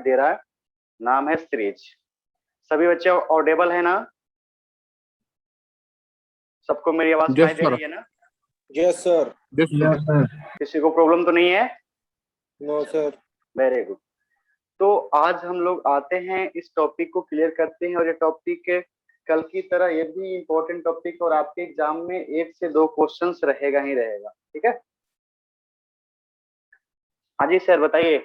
दे रहा है, नाम है सीरीज। सभी बच्चे ऑडेबल है ना? सबको मेरी आवाज सुनाई यस दे सर। रही है ना? Yes sir. Yes sir. किसी को प्रॉब्लम तो नहीं है? No sir. Very good. तो आज हम लोग आते हैं, इस टॉपिक को क्लियर करते हैं। और ये टॉपिक कल की तरह ये भी इम्पोर्टेंट टॉपिक, और आपके एग्जाम में 1 से 2 क्वेश्चंस रहेगा ही रहेगा। ठीक है? हाँ जी सर, बताइए।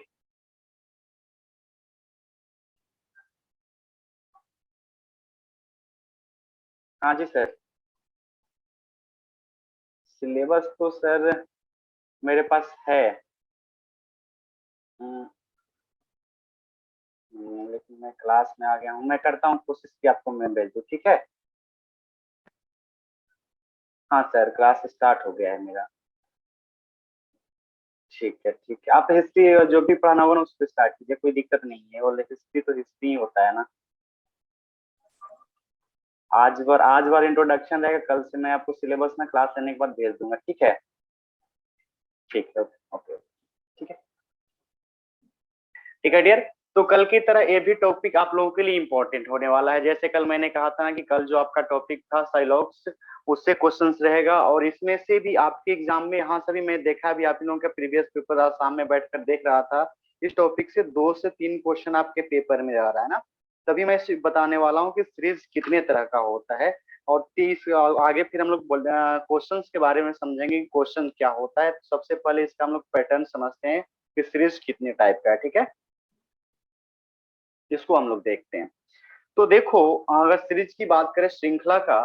हाँ जी सर। सिलेबस तो सर मेरे पास है। हम्म, लेकिन मैं क्लास में आ गया हूँ। मैं करता हूँ कोशिश कि आपको मैं भेज दूँ। ठीक है? हाँ सर, क्लास स्टार्ट हो गया है मेरा। ठीक है, ठीक है। आप हिस्ट्री जो भी पढ़ाना होगा ना उस पर स्टार्ट कीजिए, कोई दिक्कत नहीं है। और हिस्ट्री तो हिस्ट्री ही होता है ना। आज बार इंट्रोडक्शन रहेगा, कल से मैं आपको सिलेबस ना क्लास लेने के बाद भेज दूंगा। ठीक है? ठीक है, ओके। ठीक है, ठीक है डियर। तो कल की तरह ये भी टॉपिक आप लोगों के लिए इंपॉर्टेंट होने वाला है। जैसे कल मैंने कहा था ना कि कल जो आपका टॉपिक था साइलॉक्स, उससे क्वेश्चंस रहेगा। और इसमें से भी आपके एग्जाम में, यहाँ से भी मैं देखा भी, आप लोगों का प्रीवियस पेपर आज सामने बैठकर देख रहा था, इस टॉपिक से 2 से 3 क्वेश्चन आपके पेपर में आ रहा है ना। तभी मैं बताने वाला हूँ कि सीरीज कितने तरह का होता है। और 30 आगे फिर हम लोग क्वेश्चंस के बारे में समझेंगे कि क्वेश्चन क्या होता है। तो सबसे पहले इसका हम लोग पैटर्न समझते हैं कि सीरीज कितने टाइप का है। ठीक है? इसको हम लोग देखते हैं। तो देखो, अगर सीरीज की बात करें, श्रृंखला का,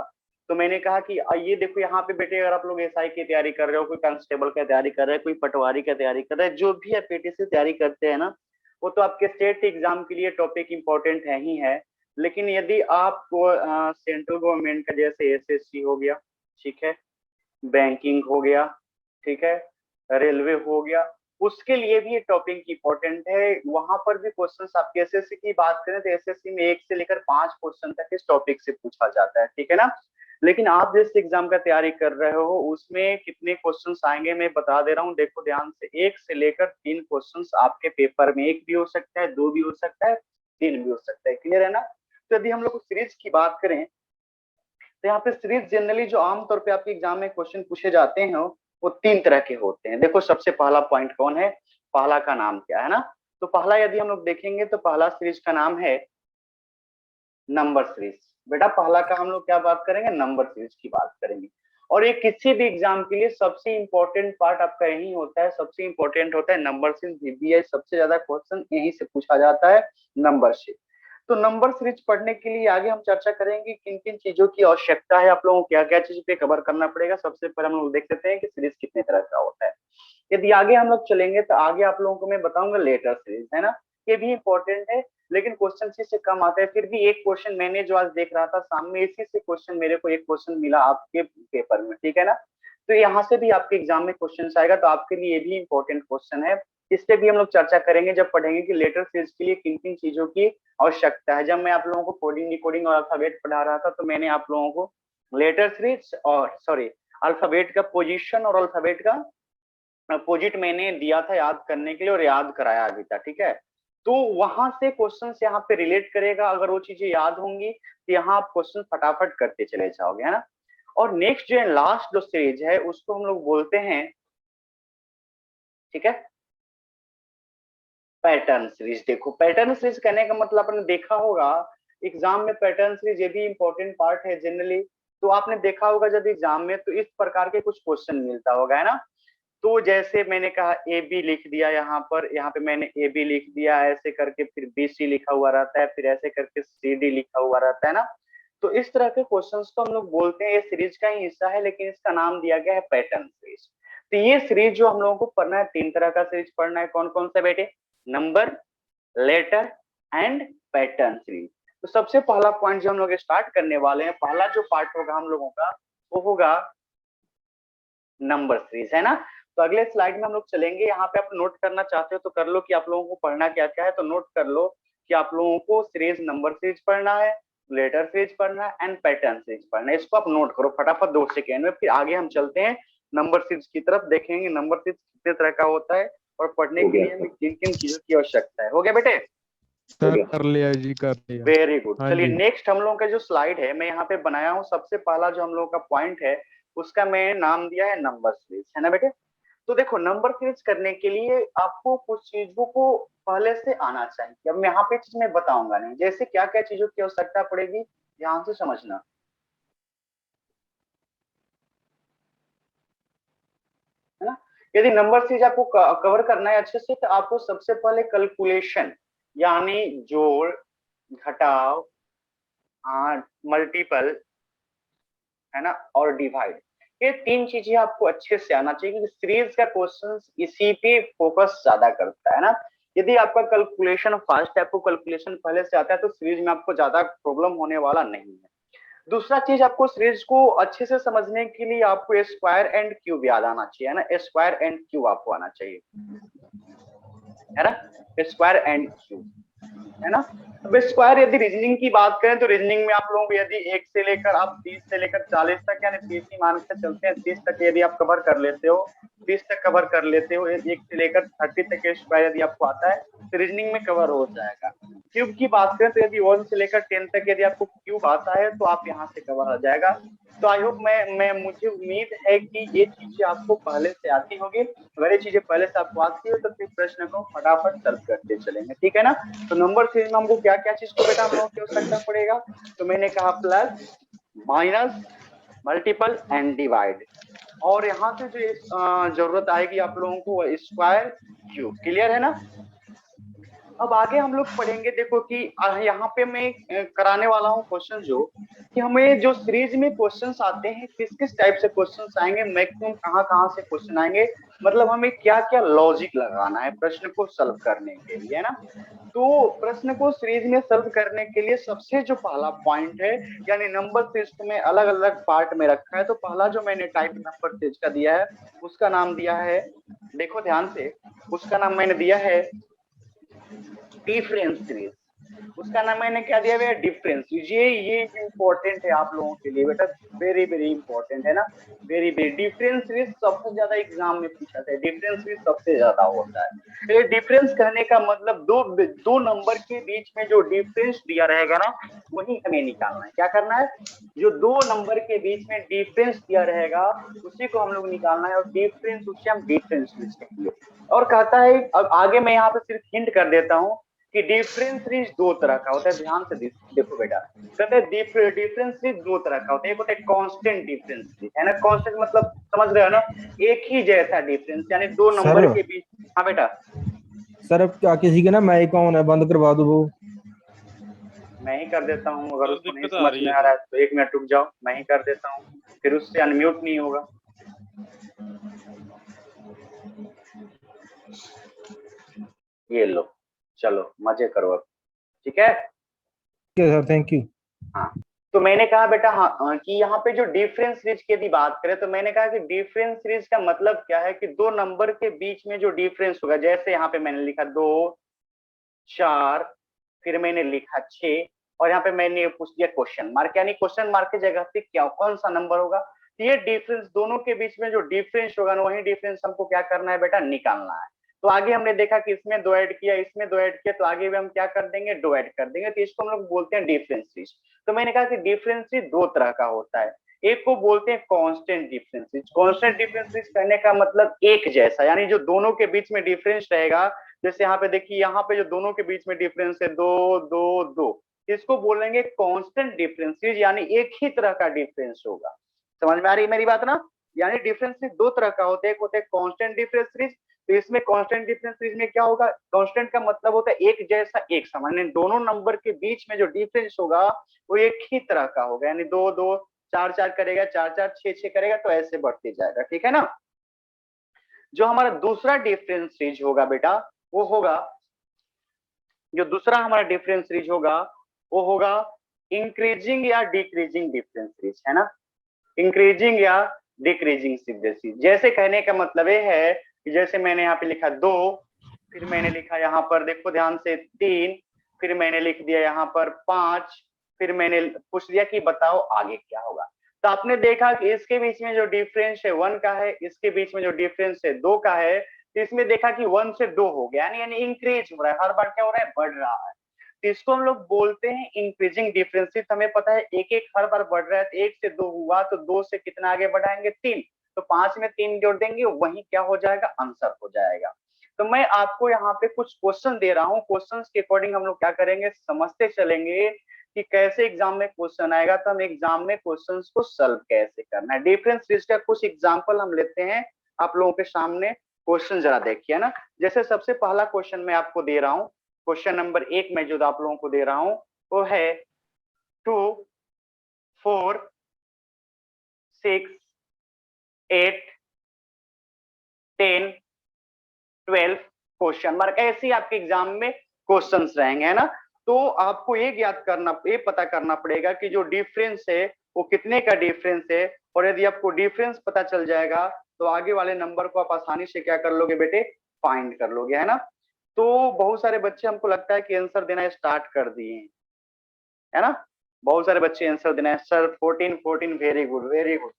तो मैंने कहा कि ये देखो यहाँ पे बेटे, अगर आप लोग एसआई की तैयारी कर रहे हो, कोई कांस्टेबल की तैयारी कर रहे हैं, कोई पटवारी की तैयारी कर रहे हैं, जो भी आप पेटी से तैयारी करते हैं ना, वो तो आपके स्टेट एग्जाम के लिए टॉपिक इंपॉर्टेंट है ही है। लेकिन यदि आप सेंट्रल गवर्नमेंट का, जैसे एसएससी हो गया, ठीक है, बैंकिंग हो गया, ठीक है, रेलवे हो गया, उसके लिए भी ये टॉपिक इंपॉर्टेंट है। वहां पर भी क्वेश्चंस, आपके एसएससी की बात करें तो एसएससी में 1 से लेकर 5 क्वेश्चन तक इस टॉपिक से पूछा जाता है। ठीक है ना? लेकिन आप जिस एग्जाम का तैयारी कर रहे हो उसमें कितने क्वेश्चंस आएंगे मैं बता दे रहा हूँ। देखो ध्यान से, 1 से लेकर 3 क्वेश्चंस आपके पेपर में, 1 भी हो सकता है, 2 भी हो सकता है, 3 भी हो सकता है। क्लियर है ना? तो यदि हम लोग सीरीज की बात करें तो यहाँ पे सीरीज जनरली जो आमतौर पे आपके एग्जाम में क्वेश्चन पूछे जाते हैं वो 3 तरह के होते हैं। देखो सबसे पहला पॉइंट कौन है, पहला का नाम क्या है ना। तो पहला यदि हम लोग देखेंगे तो पहला सीरीज का नाम है नंबर सीरीज। बेटा पहला का हम लोग क्या बात करेंगे, नंबर सीरीज की बात करेंगे। और ये किसी भी एग्जाम के लिए सबसे इंपॉर्टेंट पार्ट आपका यही होता है, सबसे इंपॉर्टेंट होता है नंबर सीरीज। वीबीआई सबसे ज्यादा क्वेश्चन यहीं से पूछा जाता है, नंबर सीरीज। तो नंबर सीरीज पढ़ने के लिए आगे हम चर्चा करेंगे किन किन चीजों की आवश्यकता है, आप लोगों को क्या क्या चीज पे कवर करना पड़ेगा। सबसे पहले हम लोग देख लेते हैं कि सीरीज कितने तरह का होता है। यदि आगे हम लोग चलेंगे तो आगे आप लोगों को मैं बताऊंगा लेटर सीरीज, है ना। ये भी इंपॉर्टेंट है, लेकिन क्वेश्चन से कम आता है। फिर भी एक क्वेश्चन मैंने जो आज देख रहा था सामने, इसी से क्वेश्चन मेरे को एक क्वेश्चन मिला आपके पेपर में। ठीक है ना? तो यहाँ से भी आपके एग्जाम में क्वेश्चन आएगा, तो आपके लिए ये भी इंपॉर्टेंट क्वेश्चन है। इस पे भी हम लोग चर्चा करेंगे जब पढ़ेंगे कि लेटर सीरीज के लिए किन किन चीजों की आवश्यकता है। जब मैं आप लोगों को कोडिंग, डिकोडिंग और अल्फाबेट पढ़ा रहा था तो मैंने आप लोगों को लेटर सीरीज और अल्फाबेट का पोजीशन और अल्फाबेट का अपोजिट मैंने दिया था याद करने के लिए, और याद कराया भी था। ठीक है? तो वहां से क्वेश्चन यहाँ पे रिलेट करेगा, अगर वो चीजें याद होंगी तो यहाँ आप क्वेश्चन फटाफट करते चले जाओगे, है ना। और नेक्स्ट जो लास्ट जो सीरीज है उसको हम लोग बोलते हैं, ठीक है, पैटर्न सीरीज। देखो पैटर्न सीरीज कहने का मतलब आपने देखा होगा एग्जाम में, पैटर्न सीरीज ये भी इंपॉर्टेंट पार्ट है जनरली। तो आपने देखा होगा जब एग्जाम में तो इस प्रकार के कुछ क्वेश्चन मिलता होगा, है ना। तो जैसे मैंने कहा ए बी लिख दिया, यहाँ पे मैंने ए बी लिख दिया, ऐसे करके फिर बी सी लिखा हुआ रहता है, फिर ऐसे करके सी डी लिखा हुआ रहता है ना। तो इस तरह के क्वेश्चंस को हम लोग बोलते हैं, ये सीरीज का ही हिस्सा है, लेकिन इसका नाम दिया गया है पैटर्न सीरीज। तो ये सीरीज जो हम लोगों को पढ़ना है, 3 तरह का सीरीज पढ़ना है। कौन कौन सा बेटे, number, letter and pattern series. तो सबसे पहला पॉइंट जो हम लोग स्टार्ट करने वाले हैं, पहला जो पार्ट होगा हम लोगों का वो होगा नंबर सीरीज, है ना। तो अगले स्लाइड में हम लोग चलेंगे। यहाँ पे आप नोट करना चाहते हो तो कर लो कि आप लोगों को पढ़ना क्या क्या है, तो नोट कर लो कि आप लोगों को सीरीज नंबर सीरीज पढ़ना है, लेटर सीरीज पढ़ना है एंड पैटर्न सीरीज पढ़ना है। इसको आप नोट करो फटाफट 2 सेकेंड में, फिर आगे हम चलते हैं नंबर सीरीज की तरफ, देखेंगे नंबर सीरीज कितने तरह का होता है और पढ़ने के लिए हमें किन किन चीजों की आवश्यकता है। हो गया बेटे? सर कर लिया जी, कर लिया। Very good. हाँ चलिए जी। नेक्स्ट हम लोगों का जो स्लाइड है मैं यहाँ पे बनाया हूँ, सबसे पहला जो हम लोग का पॉइंट है उसका मैं नाम दिया है नंबर सीरीज, है ना बेटे। तो देखो नंबर सीरीज करने के लिए आपको कुछ चीजों को पहले से आना चाहिए। अब मैं यहाँ पे चीज मैं बताऊंगा नहीं, जैसे क्या क्या चीजों की आवश्यकता पड़ेगी ध्यान से समझना, है ना। यदि नंबर सीरीज आपको कवर करना है अच्छे से तो आपको सबसे पहले कैलकुलेशन यानी जोड़, घटाव, मल्टीपल, है ना, और डिवाइड, ये तीन चीजें आपको अच्छे से आना चाहिए क्योंकि सीरीज का क्वेश्चन इसी पे फोकस ज्यादा करता है ना। यदि आपका कैलकुलेशन फास्ट है, आपको कैलकुलेशन पहले से आता है तो सीरीज में आपको ज्यादा प्रॉब्लम होने वाला नहीं है। दूसरा चीज आपको सीरीज को अच्छे से समझने के लिए आपको स्क्वायर एंड क्यूब याद आना चाहिए, है ना। स्क्वायर एंड क्यूब आपको आना चाहिए, है ना, स्क्वायर एंड क्यूब, है ना। अब स्क्वायर यदि रीजनिंग की बात करें तो रीजनिंग में आप लोग यदि 1 से लेकर आप 30 से लेकर 40 तक यानी 30 ही मान के चलते हैं, 30 तक यदि आप कवर कर लेते हो, 30 तक कवर कर लेते हो, 1 से लेकर 30 तक के स्क्वायर यदि आपको आता है तो रीजनिंग में कवर हो जाएगा। क्यूब की बात करें तो यदि 1 से लेकर 10 तक यदि आपको क्यूब आता है तो आप यहाँ से कवर हो जाएगा। तो आई होप मैं मुझे उम्मीद है कि ये चीजें आपको पहले से आती होगी। अगर ये चीजें पहले से आपको आती है तो फिर प्रश्न को फटाफट सॉल्व करते चलेंगे, ठीक है ना। तो नंबर सीरीज में हमको क्या क्या चीज को बेटा हम लोगों की आवश्यकता पड़ेगा, तो मैंने कहा plus, minus, multiple and divide, और यहाँ से जो जरूरत आएगी आप लोगों को स्क्वायर, क्यूब, क्लियर है ना। अब आगे हम लोग पढ़ेंगे, देखो कि यहाँ पे मैं कराने वाला हूँ क्वेश्चन जो कि हमें जो सीरीज में क्वेश्चंस आते हैं किस किस टाइप से क्वेश्चंस आएंगे, मैक्सिमम कहाँ कहाँ से क्वेश्चन आएंगे, मतलब हमें क्या क्या लॉजिक लगाना है प्रश्न को सॉल्व करने के लिए, है ना। तो प्रश्न को सीरीज में सॉल्व करने के लिए सबसे जो पहला पॉइंट है यानी नंबर सीरीज को मैं अलग अलग पार्ट में रखा है। तो पहला जो मैंने टाइप नंबर सीरीज का दिया है उसका नाम दिया है, देखो ध्यान से, उसका नाम मैंने दिया है डिफरेंस सीरीज। उसका नाम मैंने क्या दिया है, डिफरेंस। ये इंपॉर्टेंट है आप लोगों के लिए बेटा, वेरी वेरी इंपॉर्टेंट है ना, वेरी वेरी। डिफरेंस सीरीज सबसे ज्यादा एग्जाम में पूछा जाता है, डिफरेंस सीरीज सबसे ज्यादा होता है। ये डिफरेंस कहने का मतलब दो दो नंबर के बीच में जो डिफरेंस दिया रहेगा ना वही हमें निकालना है। क्या करना है, जो दो नंबर के बीच में डिफरेंस दिया रहेगा उसी को हम लोग निकालना है, और डिफरेंस उसे हम डिफरेंस सीरीज कहेंगे। और कहता है, अब आगे मैं यहाँ पे सिर्फ हिंट कर देता हूँ कि डिफरेंस सीरीज दो तरह का होता है, ध्यान से देखो बेटा। कहते हैं डिफरेंस सीरीज दो तरह का होता है, एक होता है कांस्टेंट डिफरेंस सीरीज, है ना। कांस्टेंट मतलब समझ रहे हो ना, एक ही जैसा डिफरेंस यानी दो नंबर के बीच। हाँ बेटा। सर अब क्या किसी के ना माइक ऑन है, बंद करवा दो वो। मैं ही कर देता हूँ, अगर सर उसको नहीं दिक्कत आ समझ रही में है आ रहा सर। है तो 1 मिनट रुक जाओ, मैं ही कर देता हूँ, फिर उससे अनम्यूट नहीं होगा। ये लो, चलो मजे करो अब, ठीक है। ठीक है सर, थैंक यू। हाँ, तो मैंने कहा बेटा हाँ कि यहाँ पे जो डिफरेंस सीरीज की यदि बात करें तो मैंने कहा कि डिफरेंस सीरीज का मतलब क्या है कि दो नंबर के बीच में जो डिफरेंस होगा, जैसे यहाँ पे मैंने लिखा 2, 4, फिर मैंने लिखा 6, और यहाँ पे मैंने पूछ दिया क्वेश्चन मार्क, यानी क्वेश्चन मार्क की जगह पे क्या कौन सा नंबर होगा। तो ये डिफरेंस, दोनों के बीच में जो डिफरेंस होगा ना वही डिफरेंस हमको क्या करना है बेटा, निकालना है। तो आगे हमने देखा कि इसमें दो ऐड किया, इसमें दो ऐड किया, तो आगे भी हम क्या कर देंगे, दो ऐड कर देंगे। तो इसको हम लोग बोलते हैं डिफरेंस सीरीज। तो मैंने कहा कि डिफरेंस सीरीज दो तरह का होता है, एक को बोलते हैं constant difference series. Constant difference series कहने का मतलब एक जैसा, यानी जो दोनों के बीच में डिफरेंस रहेगा, जैसे यहाँ पे देखिए, यहाँ पे जो दोनों के बीच में डिफरेंस है 2 2 2, इसको बोलेंगे कांस्टेंट डिफरेंस सीरीज, यानी एक ही तरह का डिफरेंस होगा। समझ में आ रही है मेरी बात ना। यानी डिफरेंस सीरीज दो तरह का होता है, एक होता है कांस्टेंट डिफरेंस सीरीज। तो इसमें कांस्टेंट डिफरेंस सीरीज में क्या होगा, कांस्टेंट का मतलब होता है एक जैसा, एक समान, दोनों नंबर के बीच में जो डिफरेंस होगा वो एक ही तरह का होगा, यानी 2 2, 4 4 करेगा, 4 4, 6 6 करेगा, तो ऐसे बढ़ते जाएगा, ठीक है ना। जो हमारा दूसरा डिफरेंस सीरीज होगा बेटा, वो होगा, जो दूसरा हमारा डिफरेंस सीरीज होगा वो होगा इंक्रीजिंग या डिक्रीजिंग डिफरेंस सीरीज, है ना। इंक्रीजिंग या डिक्रीजिंग सीरीज, जैसे कहने का मतलब ये है कि जैसे मैंने यहाँ पे लिखा 2, फिर मैंने लिखा यहाँ पर देखो ध्यान से 3, फिर मैंने लिख दिया यहाँ पर 5, फिर मैंने पूछ दिया कि बताओ आगे क्या होगा। तो आपने देखा कि इसके बीच में जो डिफरेंस है 1 का है, इसके बीच में जो डिफरेंस है 2 का है, तो इसमें देखा कि 1 से 2 हो गया, यानी इंक्रीज हो रहा है, हर बार क्या हो रहा है, बढ़ रहा है। तो इसको हम लोग बोलते हैं इंक्रीजिंग डिफरेंसेस। हमें पता है एक एक हर बार बढ़ रहा है, तो 1 से 2 हुआ तो 2 से कितना आगे बढ़ाएंगे 3, तो 5 में 3 जोड़ देंगे, वही क्या हो जाएगा आंसर हो जाएगा। तो मैं आपको यहाँ पे कुछ क्वेश्चन दे रहा हूँ, क्वेश्चंस के अकॉर्डिंग हम लोग क्या करेंगे समझते चलेंगे कि कैसे एग्जाम में क्वेश्चन आएगा, तो हम एग्जाम में क्वेश्चंस को सॉल्व कैसे करना है। डिफरेंस सीरीज का कुछ एग्जांपल हम लेते हैं आप लोगों के सामने। क्वेश्चन जरा देखिए ना, जैसे सबसे पहला क्वेश्चन मैं आपको दे रहा हूँ, क्वेश्चन नंबर 1 में जो आप लोगों को दे रहा हूँ वो है 2 4 6 8 10 12 क्वेश्चन मार्क, ऐसे ही आपके एग्जाम में क्वेश्चंस रहेंगे, है ना। तो आपको ये याद करना, ये पता करना पड़ेगा कि जो डिफरेंस है वो कितने का डिफरेंस है, और यदि आपको डिफरेंस पता चल जाएगा तो आगे वाले नंबर को आप आसानी से क्या कर लोगे बेटे, फाइंड कर लोगे, है ना। तो बहुत सारे बच्चे हमको लगता है कि आंसर देना स्टार्ट कर दिए, है ना। बहुत सारे बच्चे आंसर देना है, sir 14 14, very good very good,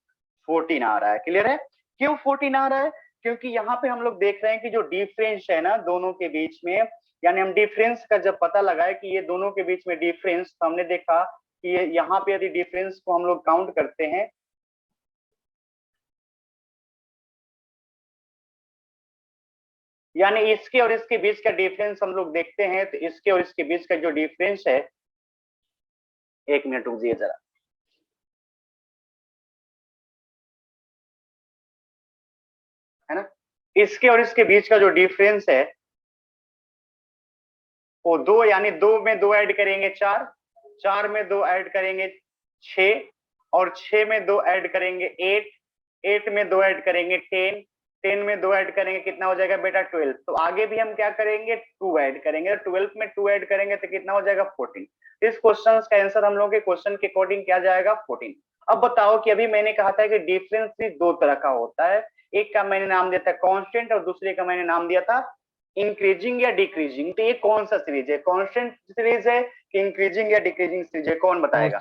14 आ रहा है, क्लियर है। क्यों 14 आ रहा है, क्योंकि यहाँ पे हम लोग देख रहे हैं कि जो डिफरेंस है ना दोनों के बीच में, यानी हम डिफरेंस का जब पता लगाए कि ये दोनों के बीच में डिफरेंस, तो हमने देखा कि ये यहाँ पे यदि डिफरेंस को हम लोग काउंट करते हैं, यानी इसके और इसके बीच का डिफरेंस हम लोग देखते हैं, तो इसके और इसके बीच का जो डिफरेंस है, 1 मिनट रुकिए जरा, है ना। इसके और इसके बीच का जो डिफरेंस है वो 2, यानी 2 में 2 ऐड करेंगे 4, 4 में 2 ऐड करेंगे 6, और 6 में 2 ऐड करेंगे 8, 8 में 2 ऐड करेंगे 10, 10 में 2 ऐड करेंगे कितना हो जाएगा बेटा 12। तो आगे भी हम क्या करेंगे 2 ऐड करेंगे, 12 में 2 ऐड करेंगे तो कितना हो जाएगा 14। इस क्वेश्चन का आंसर हम लोग के क्वेश्चन के अकॉर्डिंग क्या जाएगा 14। अब बताओ कि अभी मैंने कहा था कि डिफरेंस भी 2 तरह का होता है, एक का मैंने नाम दिया था कांस्टेंट और दूसरे का मैंने नाम दिया था इंक्रीजिंग या डिक्रीजिंग। तो ये कौन सा सीरीज है, कांस्टेंट सीरीज है कि इंक्रीजिंग या डिक्रीजिंग सीरीज है, कौन बताएगा।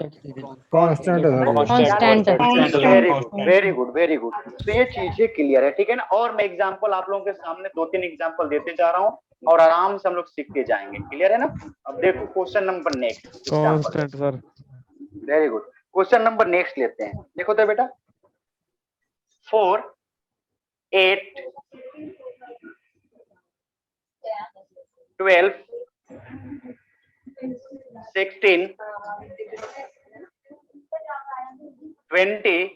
कांस्टेंट है constant. Very good very good very good. तो ये चीजें क्लियर है, ठीक है ना। और मैं एग्जांपल आप लोगों के सामने 2-3 एग्जांपल देते जा रहा हूँ और आराम से हम लोग सीखते जाएंगे, क्लियर है ना। अब देखो question number next example, constant sir. Very good. Question number next लेते हैं, देखो तो बेटा 4 8 12 16 20।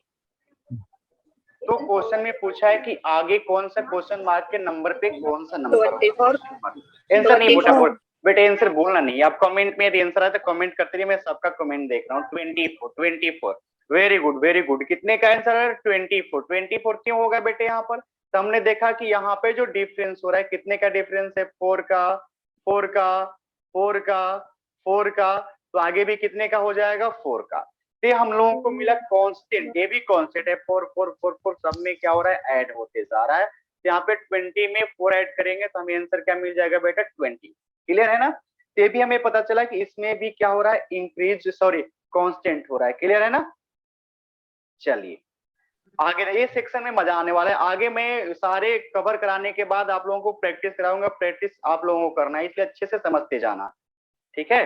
तो क्वेश्चन में पूछा है कि आगे कौन सा क्वेश्चन मार्क के नंबर पे कौन सा नंबर होगा। आंसर नहीं बेटा बेटे आंसर बोलना नहीं, आप कमेंट में यदि आंसर आए तो कमेंट करते रहिए, मैं सबका कमेंट देख रहा हूँ। 24 24, वेरी गुड वेरी गुड। कितने का आंसर है 24। 24 क्यों होगा बेटे यहाँ पर, तो हमने देखा कि यहाँ पे जो डिफरेंस हो रहा है, कितने का डिफरेंस है 4 का 4 का 4 का 4 का, तो आगे भी कितने का हो जाएगा 4 का। तो हम लोगों को मिला कांस्टेंट, ये भी कांस्टेंट है 4 4 4 4, सब में क्या हो रहा है ऐड होते जा रहा है। यहाँ पे 20 में 4 ऐड करेंगे तो हमें आंसर क्या मिल जाएगा बेटा 20, क्लियर है ना। तो ये भी हमें पता चला कि इसमें भी क्या हो रहा है इंक्रीज, सॉरी कांस्टेंट हो रहा है, क्लियर है ना। चलिए आगे ये सेक्शन में मजा आने वाला है, आगे मैं सारे कवर कराने के बाद आप लोगों को प्रैक्टिस कराऊंगा, प्रैक्टिस आप लोगों को करना है, इसलिए अच्छे से समझते जाना, ठीक है।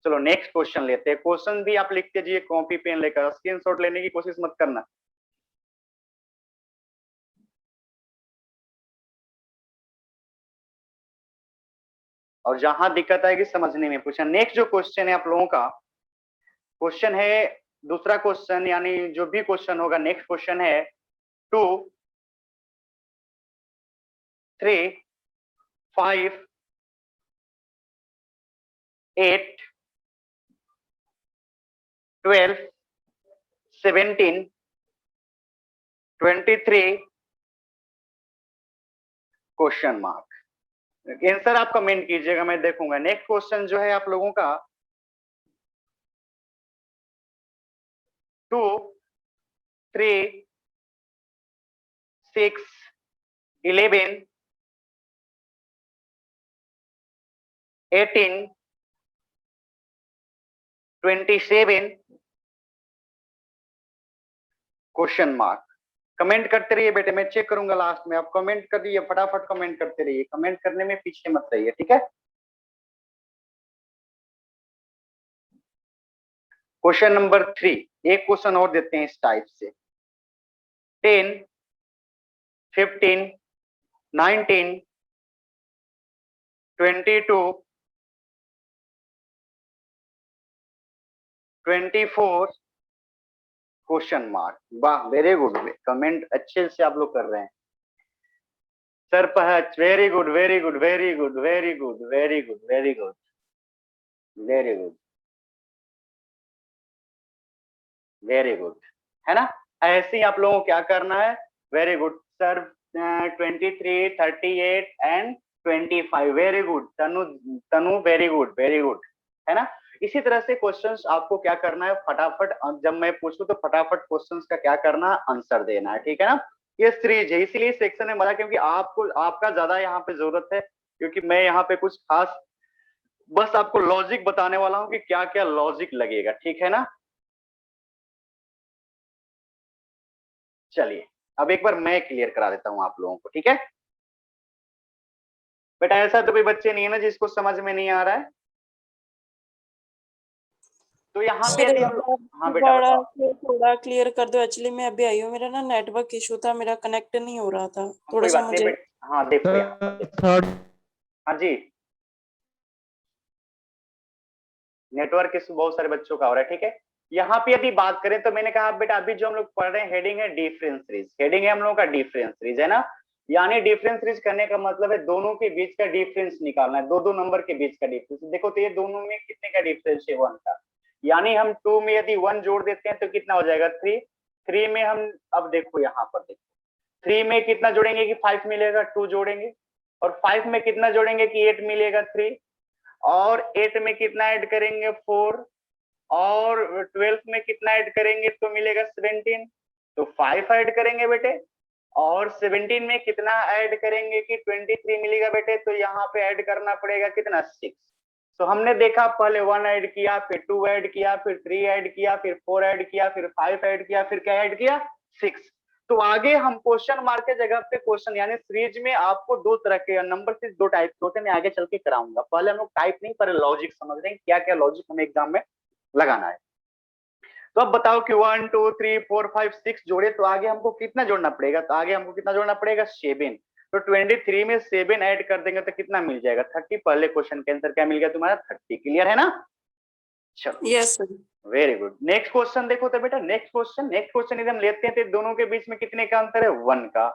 चलो नेक्स्ट क्वेश्चन लेते हैं। क्वेश्चन भी आप लिखते जाइए कॉपी पेन लेकर, स्क्रीनशॉट लेने की कोशिश मत करना। और जहां दिक्कत आएगी समझने में पूछना। नेक्स्ट जो क्वेश्चन है आप लोगों का, क्वेश्चन है दूसरा क्वेश्चन, यानी जो भी क्वेश्चन होगा नेक्स्ट क्वेश्चन है 2 3 5 8 12 17 23 क्वेश्चन मार्क। आंसर आप कमेंट कीजिएगा, मैं देखूंगा। नेक्स्ट क्वेश्चन जो है आप लोगों का 2 3 6 11 18 27 क्वेश्चन मार्क। कमेंट करते रहिए बेटे, मैं चेक करूंगा लास्ट में, आप कमेंट कर रहिए, फटाफट कमेंट करते रहिए, कमेंट करने में पीछे मत रहिए, ठीक है। क्वेश्चन नंबर 3, एक क्वेश्चन और देते हैं इस टाइप से। 10, 15, 19, 22, 24 क्वेश्चन मार्क। वाह, वेरी गुड, कमेंट अच्छे से आप लोग कर रहे हैं। सर पहच, very good very good very good very good very good very good very good very good, है ना। ऐसे ही आप लोगों को क्या करना है। Very good sir, 23, 38 and 25, very good Tanu, Tanu very good, है ना। इसी तरह से क्वेश्चंस आपको क्या करना है, फटाफट जब मैं पूछूं तो फटाफट क्वेश्चंस का क्या करना है, आंसर देना है, ठीक है ना। ये सीरीज है, इसीलिए सेक्शन में बना, क्योंकि आपको आपका ज्यादा यहाँ पे जरूरत है, क्योंकि मैं यहाँ पे कुछ खास बस आपको लॉजिक बताने वाला हूँ कि क्या क्या लॉजिक लगेगा, ठीक है ना। चलिए अब एक बार मैं क्लियर करा देता हूं आप लोगों को, ठीक है। बेटा ऐसा तो कोई बच्चे नहीं है ना जिसको समझ में नहीं आ रहा है। तो यहाँ पे यदि हम, हाँ बेटा बताओ। थोड़ा क्लियर कर दो। एक्चुअली मैं अभी आई हूँ, मेरा ना नेटवर्क इशू था, मेरा कनेक्ट नहीं हो रहा था, थोड़ा कोई सा बात नहीं मुझे। बेटा, हाँ देखो यहाँ पर देखो। थर्ड हाँ जी, नेटवर्क इशू बहुत सारे बच्चों का हो रहा है, ठीक है। यहाँ पे यदि बात करें तो मैंने कहा बेटा अभी जो हम लोग पढ़ रहे हैं हेडिंग है डिफरेंस सीरीज, हेडिंग है हम लोगों का डिफरेंस सीरीज, है ना। यानी डिफरेंस सीरीज करने का मतलब है दोनों के बीच का डिफरेंस निकालना है, दो दो नंबर के बीच का डिफरेंस। देखो तो ये दोनों में कितने का डिफरेंस है, 1 का। यानी हम 2 में यदि 1 जोड़ देते हैं तो कितना हो जाएगा, 3। 3 में हम, अब देखो यहाँ पर देखो, 3 में कितना जोड़ेंगे कि 5 मिलेगा, 2 जोड़ेंगे। और 5 में कितना जोड़ेंगे कि 8 मिलेगा, 3। और 8 में कितना ऐड करेंगे, 4। और 12 में कितना ऐड करेंगे तो मिलेगा 17। तो 5 ऐड करेंगे बेटे। और 17 में कितना ऐड करेंगे कि 23 मिलेगा बेटे। तो यहाँ पे ऐड करना पड़ेगा कितना, 6। तो हमने देखा पहले 1 ऐड किया, फिर 2 ऐड किया, फिर 3 ऐड किया, फिर 4 ऐड किया, फिर 5 ऐड किया, फिर क्या ऐड किया, 6। तो आगे हम क्वेश्चन मार्क के जगह पे क्वेश्चन, यानी सीरीज में आपको दो तरह के नंबर से दो टाइप के होते हैं, मैं आगे चल के कराऊंगा। पहले हम लोग टाइप नहीं, पर लॉजिक समझ रहे हैं क्या क्या लॉजिक हमें एग्जाम में लगाना है। तो अब बताओ कि 1 2 3 4 5 6 जोड़े तो आगे हमको कितना जोड़ना पड़ेगा, तो आगे हमको कितना जोड़ना पड़ेगा, 7। तो 23 में 7 ऐड कर देंगे तो कितना मिल जाएगा, 30। पहले क्वेश्चन के आंसर क्या मिल गया तुम्हारा, 30। क्लियर है ना। चलो yes sir. Very good. Next question देखो तो बेटा, नेक्स्ट क्वेश्चन यदि हम लेते हैं तो दोनों के बीच में कितने का अंतर है, 1 का।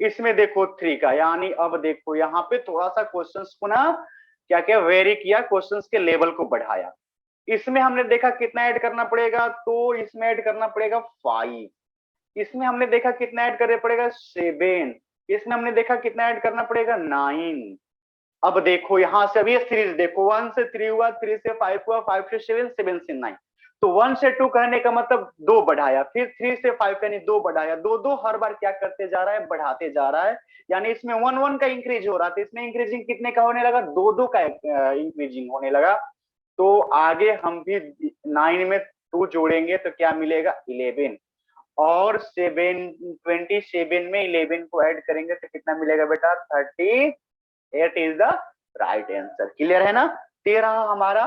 इसमें देखो 3 का। यानी अब देखो यहाँ पे थोड़ा सा क्वेश्चंस को ना क्या क्या वेरी किया, क्वेश्चंस के लेवल को बढ़ाया। इसमें हमने देखा कितना ऐड करना पड़ेगा, तो इसमें ऐड करना पड़ेगा 5। इसमें हमने देखा कितना ऐड करना पड़ेगा, 7। इसमें हमने देखा कितना ऐड करना पड़ेगा, 9। अब देखो यहां से, अब ये सीरीज देखो, 1 से 3 हुआ, 3 से 5 हुआ, 5 से 7, 7 से 9। तो 1 से 2 कहने का मतलब 2 बढ़ाया, फिर 3 से 5 यानी 2 बढ़ाया, 2 2 हर बार क्या करते जा रहा है, बढ़ाते जा रहा है। यानी इसमें 1 1 का इंक्रीज हो रहा था, इसमें इंक्रीजिंग कितने का होने लगा, 2 2 का इंक्रीजिंग होने लगा। तो आगे हम भी 9 में 2 जोड़ेंगे तो क्या मिलेगा, 11। और 27 में 11 को ऐड करेंगे तो कितना मिलेगा बेटा, 38 is the right answer. Clear है ना। 13 हमारा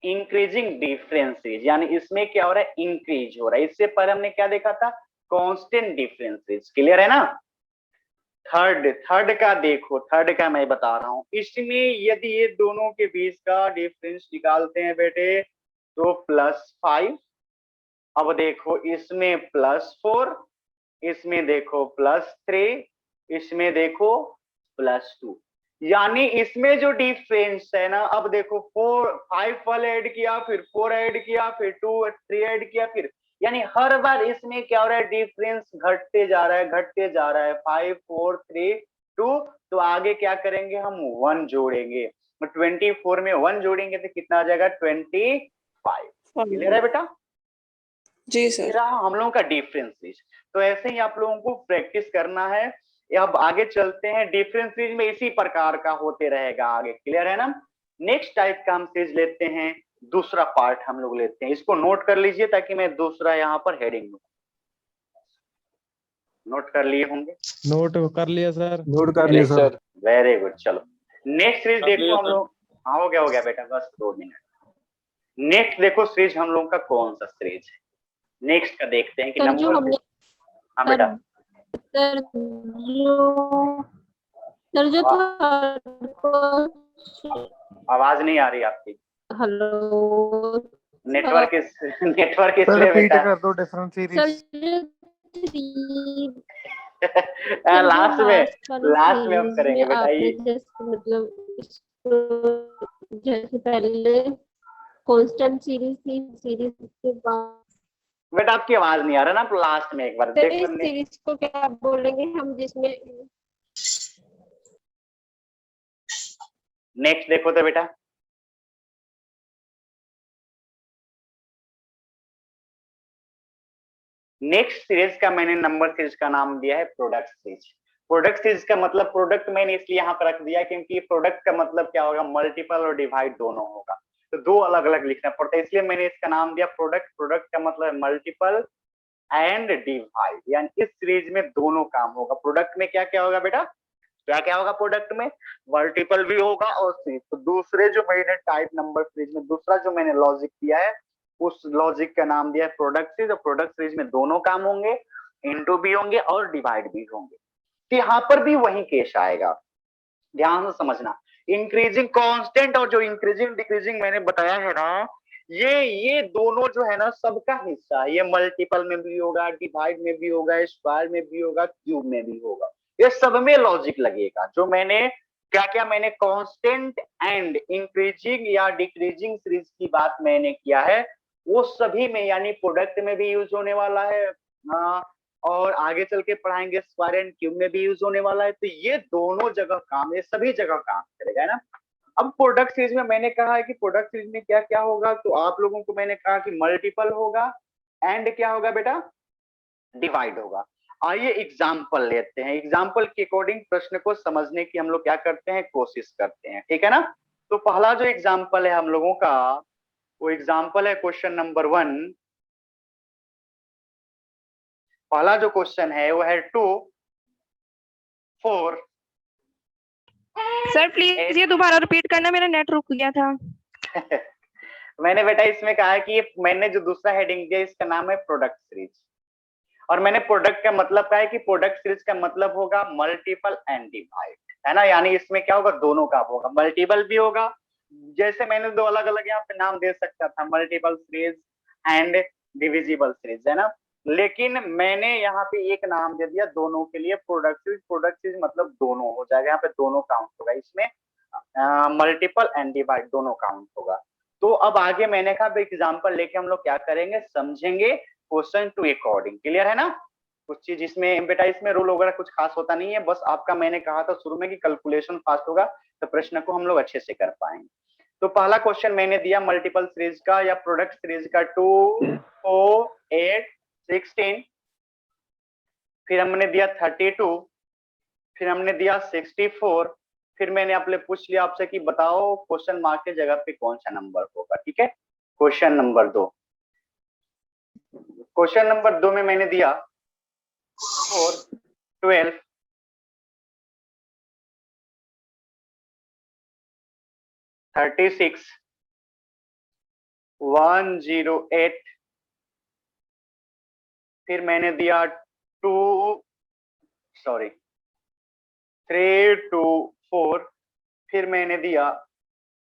इंक्रीजिंग डिफरेंसेज, यानी इसमें क्या हो रहा है, इंक्रीज हो रहा है। इससे पहले हमने क्या देखा था, कांस्टेंट डिफरेंसेज। क्लियर है ना। थर्ड का देखो, थर्ड का मैं बता रहा हूं। इसमें यदि ये दोनों के बीच का डिफरेंस निकालते हैं बेटे तो +5। अब देखो इसमें +4, इसमें देखो +3, इसमें देखो +2। यानी इसमें जो डिफरेंस है ना, अब देखो 5 वाले ऐड किया, फिर 4 ऐड किया, फिर 2 3 ऐड किया, फिर यानी हर बार इसमें क्या हो रहा है, डिफरेंस घटते जा रहा है, घटते जा रहा है। 5 4 3 2। तो आगे क्या करेंगे, हम 1 जोड़ेंगे। 24 में 1 जोड़ेंगे तो कितना आ जाएगा, 25। क्लियर है बेटा। जी सर। रहा हम लोगों का डिफरेंस। तो ऐसे ही आप लोगों को प्रैक्टिस करना है। अब आगे चलते हैं, डिफरेंस सीरीज में इसी प्रकार का होते रहेगा आगे। क्लियर है ना। नेक्स्ट टाइप का हम सीरीज लेते हैं, दूसरा पार्ट हम लोग लेते हैं। इसको नोट कर लीजिए ताकि मैं दूसरा यहाँ पर हेडिंग नोट कर लिए होंगे। नोट कर लिया सर। नोट कर लिया सर। Very good. चलो नेक्स्ट सीरीज देखो हम लोग। हाँ हो गया बेटा, बस 2 मिनट। नेक्स्ट देखो सीरीज हम लोगों का कौन सा सीरीज है, नेक्स्ट का देखते हैं कि सर जो नंबर। हमने हाँ सर बेटा। सर जो थर्ड क्वेश्चन। आवाज नहीं आ रही आपकी, हेलो नेटवर्क इस नेटवर्क सर इसलिए रिपीट बेटा। कर दो डिफरेंट सर सीरीज। जो थ्री सर जो लास्ट में, लास्ट वाली लास्ट में हम सीरीज में करेंगे बेटा आपने ये। जैसे मतलब इसको जैसे पहले कांस्टेंट सीरीज थी, सीरीज के बाद बेटा आपकी आवाज नहीं आ रहा ना, आप लास्ट में एक बार सर देखो। इस सीरीज को क्या बोलेंगे हम, जिसमें नेक्स्ट देखो तो बेटा, नेक्स्ट सीरीज का मैंने नंबर सीरीज का नाम दिया है प्रोडक्ट सीरीज। प्रोडक्ट सीरीज का मतलब प्रोडक्ट मैंने इसलिए यहाँ पर रख दिया क्योंकि प्रोडक्ट का मतलब क्या होगा, मल्टीपल और डिवाइड दोनों होगा, तो दो अलग अलग लिखना पड़ता है, इसलिए मैंने इसका नाम दिया प्रोडक्ट। प्रोडक्ट का मतलब मल्टीपल एंड डिवाइड, यानी इस सीरीज में दोनों काम होगा। प्रोडक्ट में क्या क्या होगा बेटा, क्या क्या होगा प्रोडक्ट में, मल्टीपल भी होगा और सीरीज। तो दूसरे जो मैंने टाइप नंबर सीरीज में दूसरा जो मैंने लॉजिक दिया है, उस लॉजिक का नाम दिया है प्रोडक्ट सीरीज। और प्रोडक्ट सीरीज में दोनों काम होंगे, इनटू भी होंगे और डिवाइड भी होंगे। तो यहाँ पर भी वही केस आएगा, ध्यान से समझना। इंक्रीजिंग कांस्टेंट और जो इंक्रीजिंग डिक्रीजिंग मैंने बताया है ना, ये दोनों जो है ना सबका हिस्सा है। ये मल्टीपल में भी होगा, डिवाइड में भी होगा, स्क्वायर में भी होगा, क्यूब में भी होगा, ये सब में लॉजिक लगेगा। जो मैंने क्या क्या मैंने कांस्टेंट एंड इंक्रीजिंग या डिक्रीजिंग सीरीज की बात मैंने किया है, वो सभी में, यानी प्रोडक्ट में भी यूज होने वाला है, और आगे चल के पढ़ाएंगे स्क्वायर एंड क्यूब में भी यूज होने वाला है। तो ये दोनों जगह काम, ये सभी जगह काम करेगा, है ना। अब प्रोडक्ट सीरीज में मैंने कहा है कि प्रोडक्ट सीरीज में क्या क्या होगा, तो आप लोगों को मैंने कहा कि मल्टीपल होगा एंड क्या होगा बेटा, डिवाइड होगा। आइए एग्जाम्पल लेते हैं, एग्जाम्पल के अकॉर्डिंग प्रश्न को समझने की हम लोग क्या करते हैं, कोशिश करते हैं, ठीक है ना। तो पहला जो एग्जाम्पल है हम लोगों का, वो एग्जाम्पल है क्वेश्चन नंबर 1। पहला जो क्वेश्चन है वो है 2 4। सर प्लीज ये दोबारा रिपीट करना, मेरा नेट रुक गया था। मैंने बेटा इसमें कहा है कि मैंने जो दूसरा हेडिंग दिया इसका नाम है प्रोडक्ट सीरीज, और मैंने प्रोडक्ट का मतलब कहा है कि प्रोडक्ट सीरीज का मतलब होगा मल्टीपल एंड डिवाइड, है ना। यानी इसमें क्या होगा, दोनों का होगा, मल्टीपल भी होगा, जैसे मैंने दो अलग अलग यहाँ पे नाम दे सकता था, multiple series and divisible series, है ना। लेकिन मैंने यहाँ पे एक नाम दे दिया दोनों के लिए, प्रोडक्ट सीरीज। प्रोडक्ट सीरीज मतलब दोनों हो जाएगा, यहाँ पे दोनों काउंट होगा, इसमें मल्टीपल एंड डिवाइड दोनों काउंट होगा। तो अब आगे मैंने कहा एग्जाम्पल लेके हम लोग क्या करेंगे, समझेंगे क्वेश्चन टू अकॉर्डिंग। क्लियर है ना। कुछ चीज इसमें बेटा, इसमें रूल वगैरह कुछ खास होता नहीं है, बस आपका मैंने कहा था शुरू में कि कैलकुलेशन फास्ट होगा तो प्रश्न को हम लोग अच्छे से कर पाएंगे। तो पहला क्वेश्चन मैंने दिया मल्टीपल सीरीज का या प्रोडक्ट सीरीज का 2 4 8 16, फिर हमने दिया 32, फिर हमने दिया 64, फिर मैंने आपसे पूछ लिया आपसे कि बताओ क्वेश्चन मार्क के जगह पे कौन सा नंबर होगा, ठीक है। क्वेश्चन नंबर 2, क्वेश्चन नंबर 2 में मैंने दिया 4 12 36 108, फिर मैंने दिया 3 2 4, फिर मैंने दिया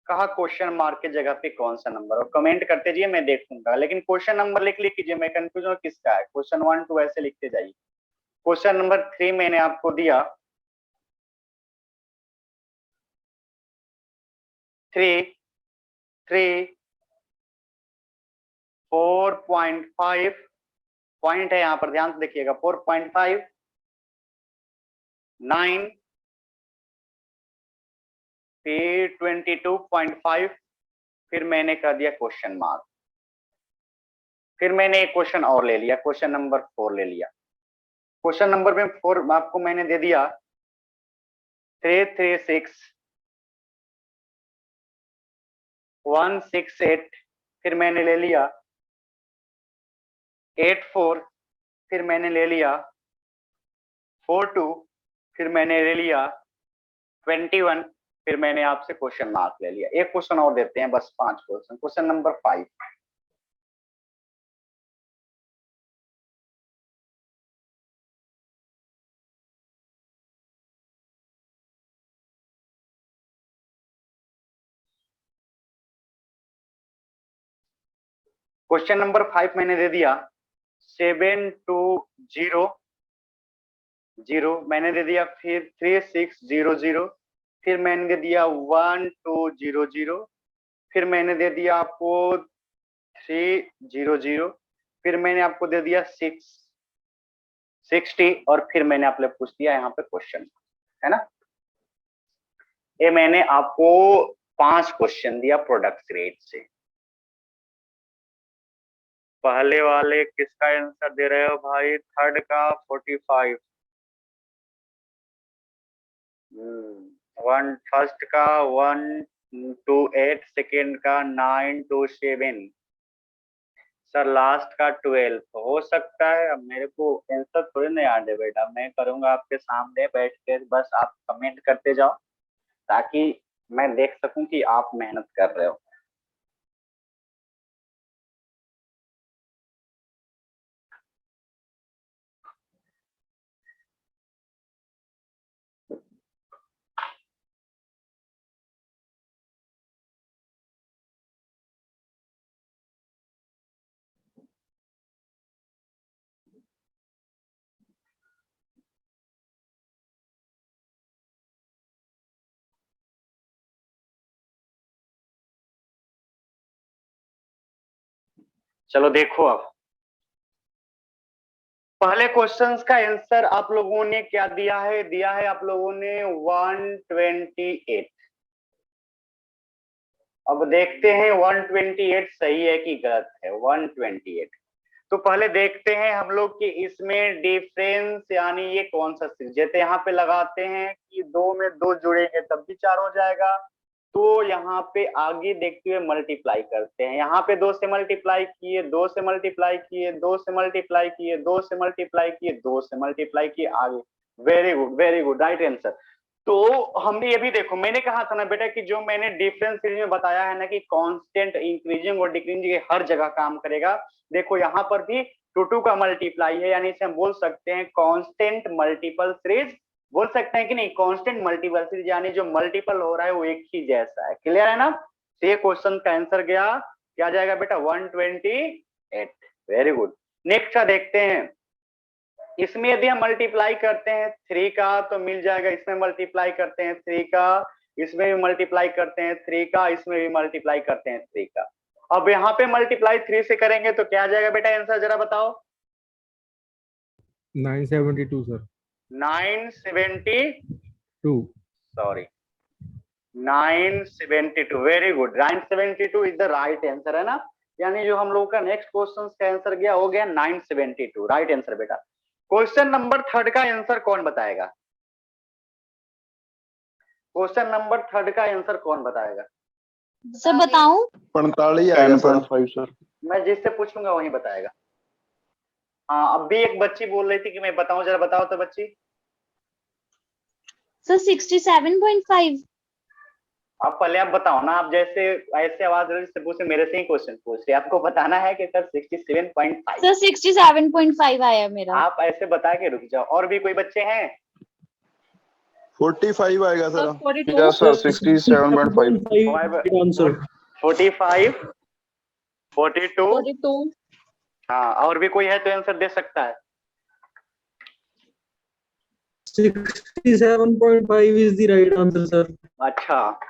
कहा क्वेश्चन मार्क के जगह पे कौन सा नंबर हो। कमेंट करते जाइए, मैं देखूंगा, लेकिन क्वेश्चन नंबर लिख लीजिए, मैं कंफ्यूज हूँ किसका है। क्वेश्चन 1 2 ऐसे लिखते जाइए। क्वेश्चन नंबर 3 मैंने आपको दिया 3 3 4.5 पॉइंट है यहाँ पर, ध्यान से देखिएगा, 4.5 9 फिर 22.5, फिर मैंने कर दिया क्वेश्चन मार्क। फिर मैंने एक क्वेश्चन और ले लिया, क्वेश्चन नंबर 4 ले लिया। क्वेश्चन नंबर में 4 आपको मैंने दे दिया 336 168, फिर मैंने ले लिया 84, फिर मैंने ले लिया 42, फिर मैंने ले लिया 21, फिर मैंने आपसे क्वेश्चन मार्क ले लिया। एक क्वेश्चन और देते हैं, बस 5 question. Question number 5, question number 5 मैंने दे दिया 720 मैंने दे दिया, फिर 3600, फिर मैंने दे दिया 1200, फिर मैंने दे दिया आपको 300, फिर मैंने आपको दे दिया 660, और फिर मैंने आपसे पूछ दिया यहाँ पे क्वेश्चन, है ना। ये मैंने आपको 5 क्वेश्चन दिया प्रोडक्ट रेट से। पहले वाले किसका आंसर दे रहे हो भाई? थर्ड का 45, फर्स्ट का 1 to 8, सेकेंड का 9 to 7, सर लास्ट का 12। तो हो सकता है, अब मेरे को आंसर थोड़ी ना याद है बेटा, मैं करूंगा आपके सामने बैठ के, बस आप कमेंट करते जाओ ताकि मैं देख सकूं कि आप मेहनत कर रहे हो। चलो देखो, अब पहले क्वेश्चंस का आंसर आप लोगों ने क्या दिया है? दिया है आप लोगों ने 128। अब देखते हैं 128 सही है कि गलत है। 128, तो पहले देखते हैं हम लोग कि इसमें डिफरेंस यानी ये कौन सा सीरीज। जैसे यहाँ पे लगाते हैं कि 2 में 2 जुड़ेंगे तब भी 4 हो जाएगा, तो यहाँ पे आगे देखते हुए मल्टीप्लाई करते हैं। यहाँ पे 2 से मल्टीप्लाई किए, 2 से मल्टीप्लाई किए, 2 से मल्टीप्लाई किए, 2 से मल्टीप्लाई किए, 2 से मल्टीप्लाई किए, आगे। Very good, very good, right answer. तो हमने ये भी देखो, मैंने कहा था ना बेटा कि जो मैंने डिफरेंस सीरीज में बताया है ना कि कांस्टेंट इंक्रीजिंग और डिक्रीजिंग हर जगह काम करेगा। देखो यहाँ पर भी 2 का मल्टीप्लाई है, यानी इसे हम बोल सकते हैं कांस्टेंट मल्टीपल सीरीज, बोल सकते हैं कि नहीं? कांस्टेंट मल्टीपल सीरीज यानी जो मल्टीपल हो रहा है वो एक ही जैसा है। क्लियर है ना? तो ये क्वेश्चन का आंसर गया, क्या जाएगा बेटा? 128। Very good. नेक्स्ट का देखते हैं। इसमें यदि हम मल्टीप्लाई करते हैं 3 का तो मिल जाएगा, इसमें मल्टीप्लाई करते हैं 3 का, इसमें भी मल्टीप्लाई करते हैं 3 का, इसमें भी मल्टीप्लाई करते हैं 3 का। अब यहाँ पे मल्टीप्लाई 3 से करेंगे तो क्या आ जाएगा बेटा आंसर? जरा बताओ। 972 sir. 972, sorry 972। Very good, 972 is the right answer, है ना। यानी जो हम लोग का नेक्स्ट क्वेश्चन का आंसर गया हो गया 972, राइट आंसर बेटा। क्वेश्चन नंबर 3 का आंसर कौन बताएगा? क्वेश्चन नंबर 3 का आंसर कौन बताएगा? सर बताऊं? 45 आएगा सर। 5 सर। मैं जिससे पूछूंगा वही बताएगा। हाँ, अब भी एक बच्ची बोल रही थी कि मैं बताऊं, जरा बताओ तो बच्ची। सर 67.5। आप पहले आप बताओ ना, आप जैसे ऐसे आवाज से पूछे, मेरे से ही क्वेश्चन पूछ रहे, आपको बताना है कि सर 67.5। सर 67.5 आया मेरा। आप ऐसे बता के रुक जाओ। और भी कोई बच्चे हैं? 45 आएगा सर। Yes sir 67.5 answer 45, 42। 42। हाँ, और भी कोई है तो आंसर दे सकता है। 67.5 is the right answer sir. अच्छा,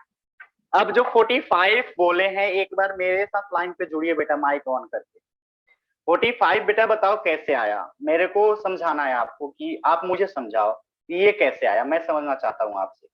अब जो 45 बोले हैं, एक बार मेरे साथ लाइन पे जुड़िए बेटा, माइक ऑन करके। 45 बेटा बताओ कैसे आया? मेरे को समझाना है आपको, कि आप मुझे समझाओ कि ये कैसे आया, मैं समझना चाहता हूँ आपसे।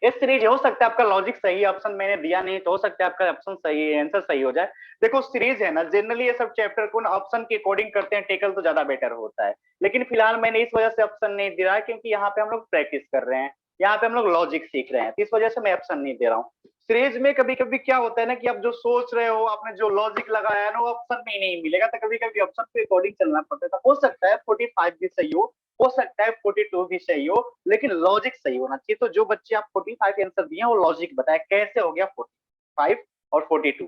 इस सीरीज हो सकता है आपका लॉजिक सही, ऑप्शन मैंने दिया नहीं तो हो सकता है आपका ऑप्शन सही, आंसर सही हो जाए। देखो सीरीज है ना, जनरली ये सब चैप्टर को ऑप्शन के अकॉर्डिंग करते हैं, टेकल तो ज्यादा बेटर होता है। लेकिन फिलहाल मैंने इस वजह से ऑप्शन नहीं दे रहा क्योंकि यहाँ पे हम लोग प्रैक्टिस कर रहे हैं, यहाँ पे हम लोग लॉजिक सीख रहे हैं, इस वजह से मैं ऑप्शन नहीं दे रहा हूँ। सीरीज में कभी कभी क्या होता है ना कि आप जो सोच रहे हो, आपने जो लॉजिक लगाया है ना, वो ऑप्शन में नहीं मिलेगा, तो कभी कभी ऑप्शन के अकॉर्डिंग चलना पड़ता है। तो हो सकता है 45 भी सही हो, हो सकता है 42 भी सही हो, लेकिन लॉजिक सही होना चाहिए। तो जो बच्चे आप 45 आंसर दिए वो लॉजिक बताए कैसे हो गया 45 और 42।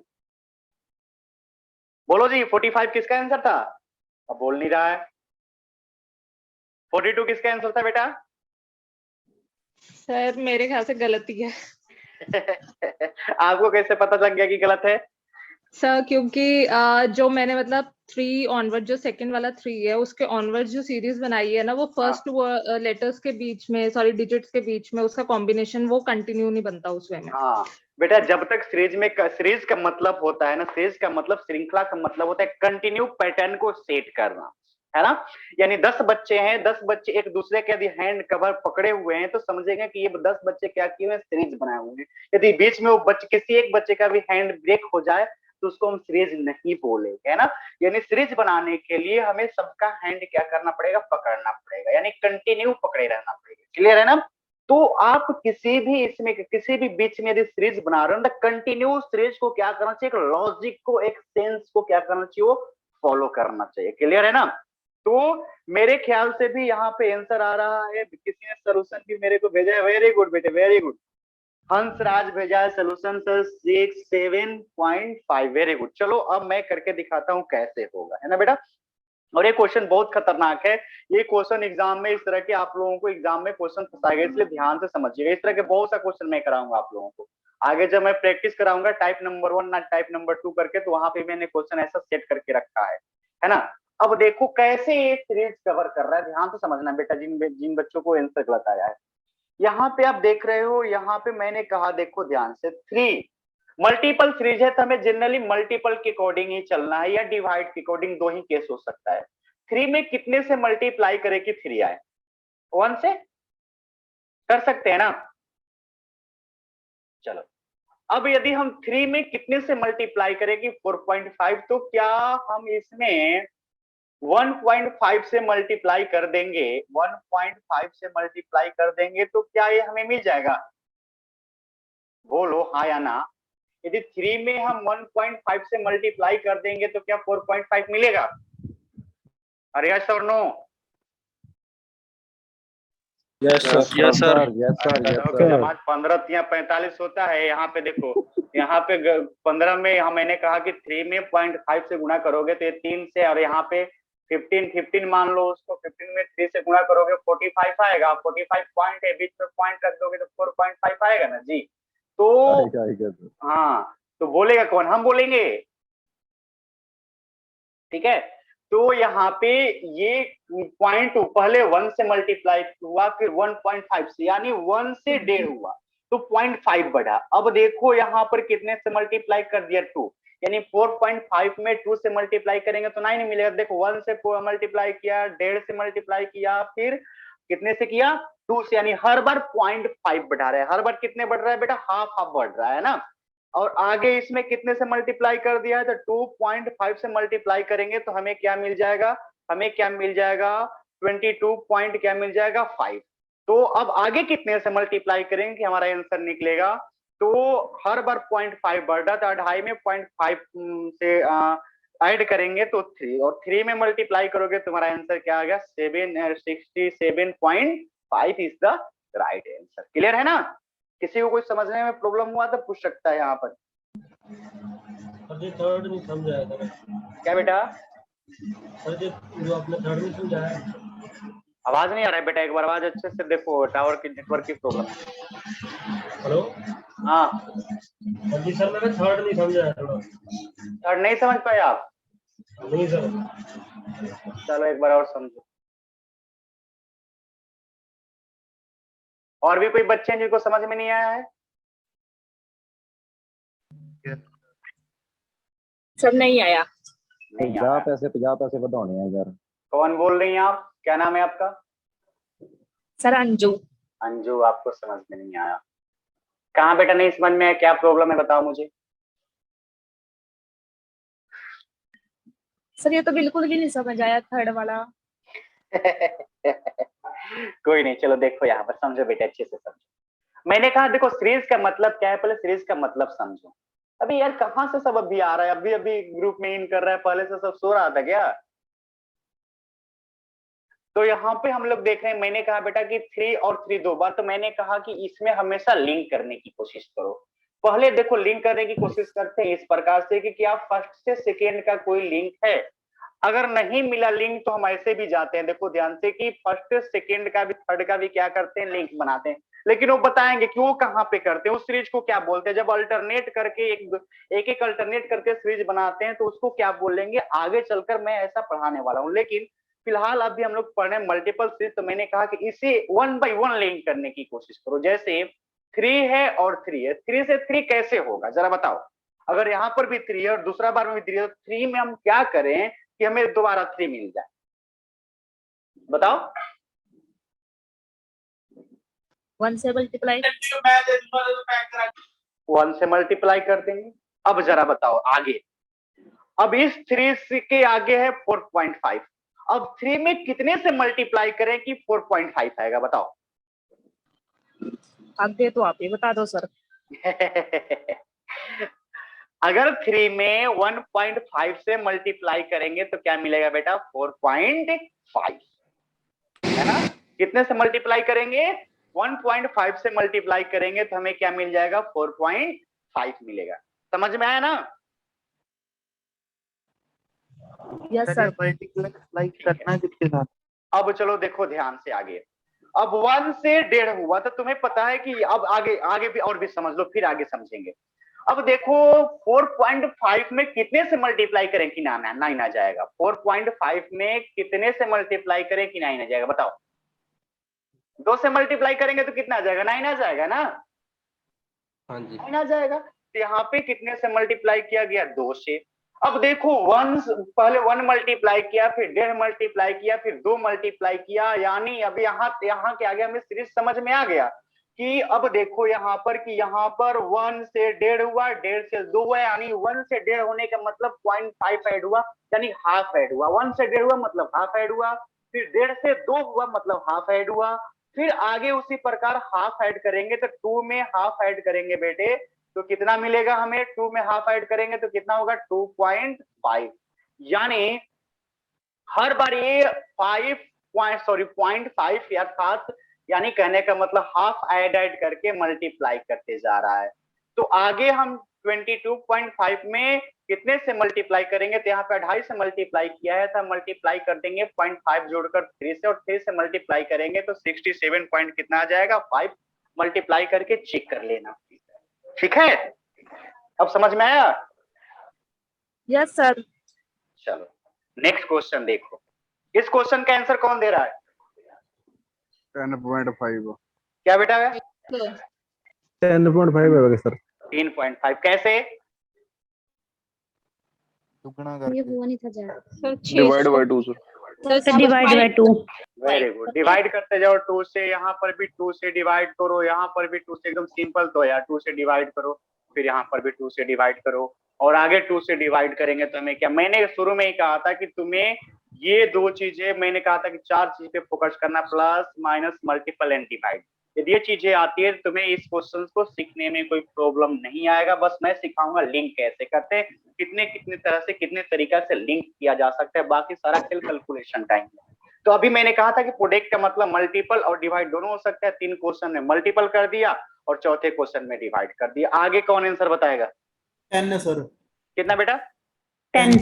बोलो जी 45 किसका आंसर था? अब बोल नहीं रहा है। 42 किसका आंसर था बेटा? सर मेरे ख्याल से गलती है आपको कैसे पता लग गया कि गलत है? सर, क्योंकि जो मैंने मतलब 3 ऑनवर्ड, जो सेकंड वाला 3 है, उसके ऑनवर्ड जो सीरीज बनाई है ना, वो फर्स्ट लेटर्स के बीच में, सॉरी डिजिट्स के बीच में उसका कॉम्बिनेशन वो कंटिन्यू नहीं बनता उस वे में। हाँ बेटा, जब तक सीरीज का मतलब होता है ना, सीरीज का मतलब, श्रृंखला का मतलब होता है कंटिन्यू पैटर्न को सेट करना, है ना। यानी 10 बच्चे हैं, 10 बच्चे एक दूसरे के यदि हैंड कवर पकड़े हुए हैं तो समझेंगे कि ये 10 बच्चे क्या किए हुए हैं, सीरीज बनाए हुए हैं। यदि बीच में वो बच्चे, किसी एक बच्चे का भी हैंड ब्रेक हो जाए तो उसको हम सीरीज नहीं बोलेंगे, है ना। यानी सीरीज बनाने के लिए हमें सबका हैंड क्या करना पड़ेगा, पकड़ना पड़ेगा, यानी कंटिन्यू पकड़े रहना पड़ेगा। क्लियर है ना। तो आप किसी भी इसमें, किसी भी बीच में यदि सीरीज बना रहे हो तो कंटिन्यू सीरीज को क्या करना चाहिए, एक लॉजिक को, एक सेंस को क्या करना चाहिए, वो फॉलो करना चाहिए। क्लियर है ना। तो मेरे ख्याल से भी यहाँ पे आंसर आ रहा है, किसी ने सोल्यूशन भी मेरे को भेजा है। वेरी गुड बेटे, वेरी गुड। हंसराज भेजा है सोल्यूशन सर 67.5। Very good. चलो अब मैं करके दिखाता हूँ कैसे होगा, है ना बेटा। और ये क्वेश्चन बहुत खतरनाक है। ये क्वेश्चन एग्जाम में, इस तरह के आप लोगों को एग्जाम में क्वेश्चन फंसाएगा, इसलिए ध्यान से समझिएगा। इस तरह के बहुत सा क्वेश्चन मैं कराऊंगा आप लोगों को आगे, जब मैं प्रैक्टिस कराऊंगा टाइप नंबर 1 ना टाइप नंबर 2 करके, तो वहां पे मैंने क्वेश्चन ऐसा सेट करके रखा है ना। अब देखो कैसे ये सीरीज कवर कर रहा है, ध्यान से समझना बेटा, जिन बच्चों को आंसर गलत आया है। यहाँ पे आप देख रहे हो, यहाँ पे मैंने कहा, देखो ध्यान से, 3 मल्टीपल सीरीज है तो हमें जनरली मल्टीपल के अकॉर्डिंग ही चलना है, या डिवाइड के अकॉर्डिंग, दो ही केस हो सकता है। 3 में कितने से मल्टीप्लाई करे कि 3 आए? 1 से कर सकते हैं ना। चलो अब यदि हम 3 में कितने से मल्टीप्लाई करें कि 4.5, तो क्या हम इसमें 1.5 से मल्टीप्लाई कर देंगे, 1.5 से मल्टीप्लाई कर देंगे तो क्या ये हमें मिल जाएगा? बोलो हाँ या ना। यदि 3 में हम 1.5 से मल्टीप्लाई कर देंगे तो क्या 4.5 मिलेगा? अरे यस और no? Yes sir, yes sir, yes sir, yes जब सर। आज 15 या 45 होता है, यहाँ पे देखो, यहाँ पे 15 में हम, मैंने कहा कि 3 में 0.5 से गुणा करोगे तो ये 3 से, और यहाँ पे 15 मान लो उसको, 15 में 3 से गुणा करोगे 45 आएगा। 45 पॉइंट है, बीच में पॉइंट रख दोगे तो 4.5 आएगा ना जी। तो हाँ, तो बोलेगा कौन? हम बोलेंगे। ठीक है। तो यहाँ पे ये पॉइंट पहले 1 से मल्टीप्लाई हुआ, फिर 1.5 से, यानी 1 से 1.5 हुआ तो 0.5 बढ़ा। अब देखो यहाँ पर कितने से मल्टीप्लाई कर दिया? 2, यानी 4.5 में 2 से मल्टीप्लाई करेंगे तो 9 मिलेगा। देखो 1 से मल्टीप्लाई किया, 1.5 से मल्टीप्लाई किया, फिर कितने से किया? 2 से, यानी हर बार 0.5 बढ़ा रहा है। हर बार कितने बढ़ रहा है बेटा? हाफ बढ़ रहा है ना। और आगे इसमें कितने से मल्टीप्लाई कर दिया है? तो 2.5 से मल्टीप्लाई करेंगे तो हमें क्या मिल जाएगा? हमें क्या मिल जाएगा? 22 पॉइंट क्या मिल जाएगा? 5। तो अब आगे कितने से मल्टीप्लाई करेंगे कि हमारा आंसर निकलेगा? तो हर बार 0.5 बढ़ रहा था, 2.5 में 0.5 से ऐड करेंगे तो 3, और 3 में मल्टीप्लाई करोगे तो हमारा आंसर क्या आ गया? 67.5 is the right answer. Clear है ना। किसी को कोई समझने में प्रॉब्लम हुआ तो पूछ सकता है यहाँ पर। थर्ड नहीं समझाया था। क्या बेटा? जो आपने थर्ड नहीं समझाया। आवाज नहीं आ रहा है बेटा, एक बार आवाज अच्छे से देखो, टावर की, नेटवर्क की प्रॉब्लम है। हेलो। हाँ जी सर, मैंने थर्ड नहीं समझाया थोड़ा। थर्ड नहीं समझ पाए आप? नहीं सर। चलो एक बार और समझो। और भी कोई बच्चे हैं जिनको समझ में नहीं आया है? सर नहीं आया। नहीं आया। 50 पैसे बढ़ाने हैं यार। कौन बोल रही हैं आप? क्या नाम है आपका? सर अंजू। अंजू, आपको समझ में नहीं आया? कहाँ बेटा नहीं समझ में आया? क्या प्रॉब्लम है बताओ मुझे। सर ये तो बिल्कुल भी नहीं समझ आया थर्ड वाला। कोई नहीं, चलो देखो यहाँ पर समझो बेटा, अच्छे से समझो। मैंने कहा देखो सीरीज का मतलब क्या है, पहले सीरीज का मतलब समझो। अभी यार कहाँ से सब अभी आ रहा है? अभी अभी ग्रुप में इन कर रहा है, पहले से सब सो रहा था क्या? तो यहाँ पे हम लोग देख रहे हैं, मैंने कहा बेटा कि 3 और 3 दो बार, तो मैंने कहा कि इसमें हमेशा लिंक करने की कोशिश करो। पहले देखो लिंक करने की कोशिश करते हैं इस प्रकार से कि क्या फर्स्ट से सेकेंड का कोई लिंक है। अगर नहीं मिला लिंक तो हम ऐसे भी जाते हैं, देखो ध्यान से, कि फर्स्ट सेकेंड का भी थर्ड का भी क्या करते हैं, लिंक बनाते हैं। लेकिन वो बताएंगे कि वो कहाँ पे करते हैं, उस सीरीज को क्या बोलते हैं। जब अल्टरनेट करके एक अल्टरनेट करके सीरीज बनाते हैं तो उसको क्या बोलेंगे, आगे चलकर मैं ऐसा पढ़ाने वाला हूँ। लेकिन फिलहाल अभी हम लोग पढ़ रहे हैं मल्टीपल सीरीज, तो मैंने कहा कि इसे 1 बाय 1 लिंक करने की कोशिश करो। जैसे 3 है और 3 है, 3 से 3 कैसे होगा जरा बताओ। अगर यहाँ पर भी 3 है और दूसरा बार में भी 3 है, तो 3 में हम क्या करें कि हमें दोबारा 3 मिल जाए, बताओ। 1 से मल्टीप्लाई 1 से मल्टीप्लाई कर देंगे। अब जरा बताओ आगे, अब इस 3 के आगे है 4.5, अब 3 में कितने से मल्टीप्लाई करें कि 4.5 आएगा, बताओ। आगे तो आप ही बता दो सर। अगर 3 में 1.5 से मल्टीप्लाई करेंगे तो क्या मिलेगा बेटा, 4.5, है ना। कितने से मल्टीप्लाई करेंगे, 1.5 से मल्टीप्लाई करेंगे तो हमें क्या मिल जाएगा, 4.5 मिलेगा। समझ में आया ना। Yes sir. मल्टीप्लाई करना किसके साथ? अब चलो देखो ध्यान से आगे, अब 1 से 1.5 हुआ तो तुम्हें पता है कि अब आगे भी और भी समझ लो, फिर आगे समझेंगे। अब देखो 4.5 में कितने से मल्टीप्लाई करें कि 9 आ जाएगा। 4.5 में कितने से मल्टीप्लाई करें कि 9 आ जाएगा, बताओ। 2 से मल्टीप्लाई करेंगे तो कितना आ जाएगा, 9 आ जाएगा ना। हाँ जी, 9 आ जाएगा। तो यहाँ पे कितने से मल्टीप्लाई किया गया, 2 से। अब देखो 1 पहले 1 मल्टीप्लाई किया, फिर 1.5 मल्टीप्लाई किया, फिर 2 मल्टीप्लाई किया, यानी अब यहाँ क्या आ गया, हमें सीरीज समझ में आ गया कि अब देखो यहाँ पर कि यहाँ पर 1 से 1.5 हुआ, 1.5 से 2 हुआ, यानी 1 से 1.5 होने का मतलब 0.5 ऐड हुआ, यानी हाफ ऐड हुआ। 1 से 1.5 हुआ मतलब हाफ ऐड हुआ, फिर 1.5 से 2 हुआ मतलब हाफ ऐड हुआ, फिर आगे उसी प्रकार हाफ ऐड करेंगे तो 2 में हाफ ऐड करेंगे बेटे तो कितना मिलेगा हमें, 2 में हाफ ऐड करेंगे तो कितना होगा, 2.5। यानी हर बार ये 0.5 अर्थात यानी कहने का मतलब हाफ ऐड करके मल्टीप्लाई करते जा रहा है। तो आगे हम 22.5 में कितने से मल्टीप्लाई करेंगे, तो यहाँ पे 2.5 से मल्टीप्लाई किया है तो मल्टीप्लाई कर देंगे 0.5 जोड़कर 3 से, और 3 से मल्टीप्लाई करेंगे तो 67 पॉइंट कितना आ जाएगा, 5। मल्टीप्लाई करके चेक कर लेना, ठीक है। अब समझ में आया। Yes sir. चलो नेक्स्ट क्वेश्चन देखो, इस क्वेश्चन का आंसर कौन दे रहा है, 10.5। क्या बेटा है, 10.5 है सर। 3.5 कैसे, दुगना ये करके हुआ नहीं था ज्यादा। Sir divide by 2 sir. Divide by 2। Very good, divide करते जाओ 2 से, यहाँ पर भी 2 से डिवाइड करो, यहाँ पर भी 2 से, एकदम सिंपल तो यार, 2 से डिवाइड करो, फिर यहाँ पर भी 2 से डिवाइड करो, और आगे 2 से डिवाइड करेंगे तो हमें क्या, मैंने शुरू में ही कहा था कि तुम्हें ये 2 चीजें, मैंने कहा था कि 4 चीज पे फोकस करना, plus minus multiple and divide. यदि ये चीजें आती है तुम्हें इस क्वेश्चन को सीखने में कोई प्रॉब्लम नहीं आएगा। बस मैं सिखाऊंगा लिंक कैसे करते हैं, कितने तरह से, कितने तरीका से लिंक किया जा सकता है, बाकी सारा खेल कैलकुलेशन टाइम में। तो अभी मैंने कहा था कि प्रोडक्ट का मतलब मल्टीपल और डिवाइड दोनों हो सकता है। 3 क्वेश्चन में मल्टीपल कर दिया और चौथे क्वेश्चन में डिवाइड कर दिया। आगे कौन आंसर बताएगा, 10 सर। कितना बेटा, 10।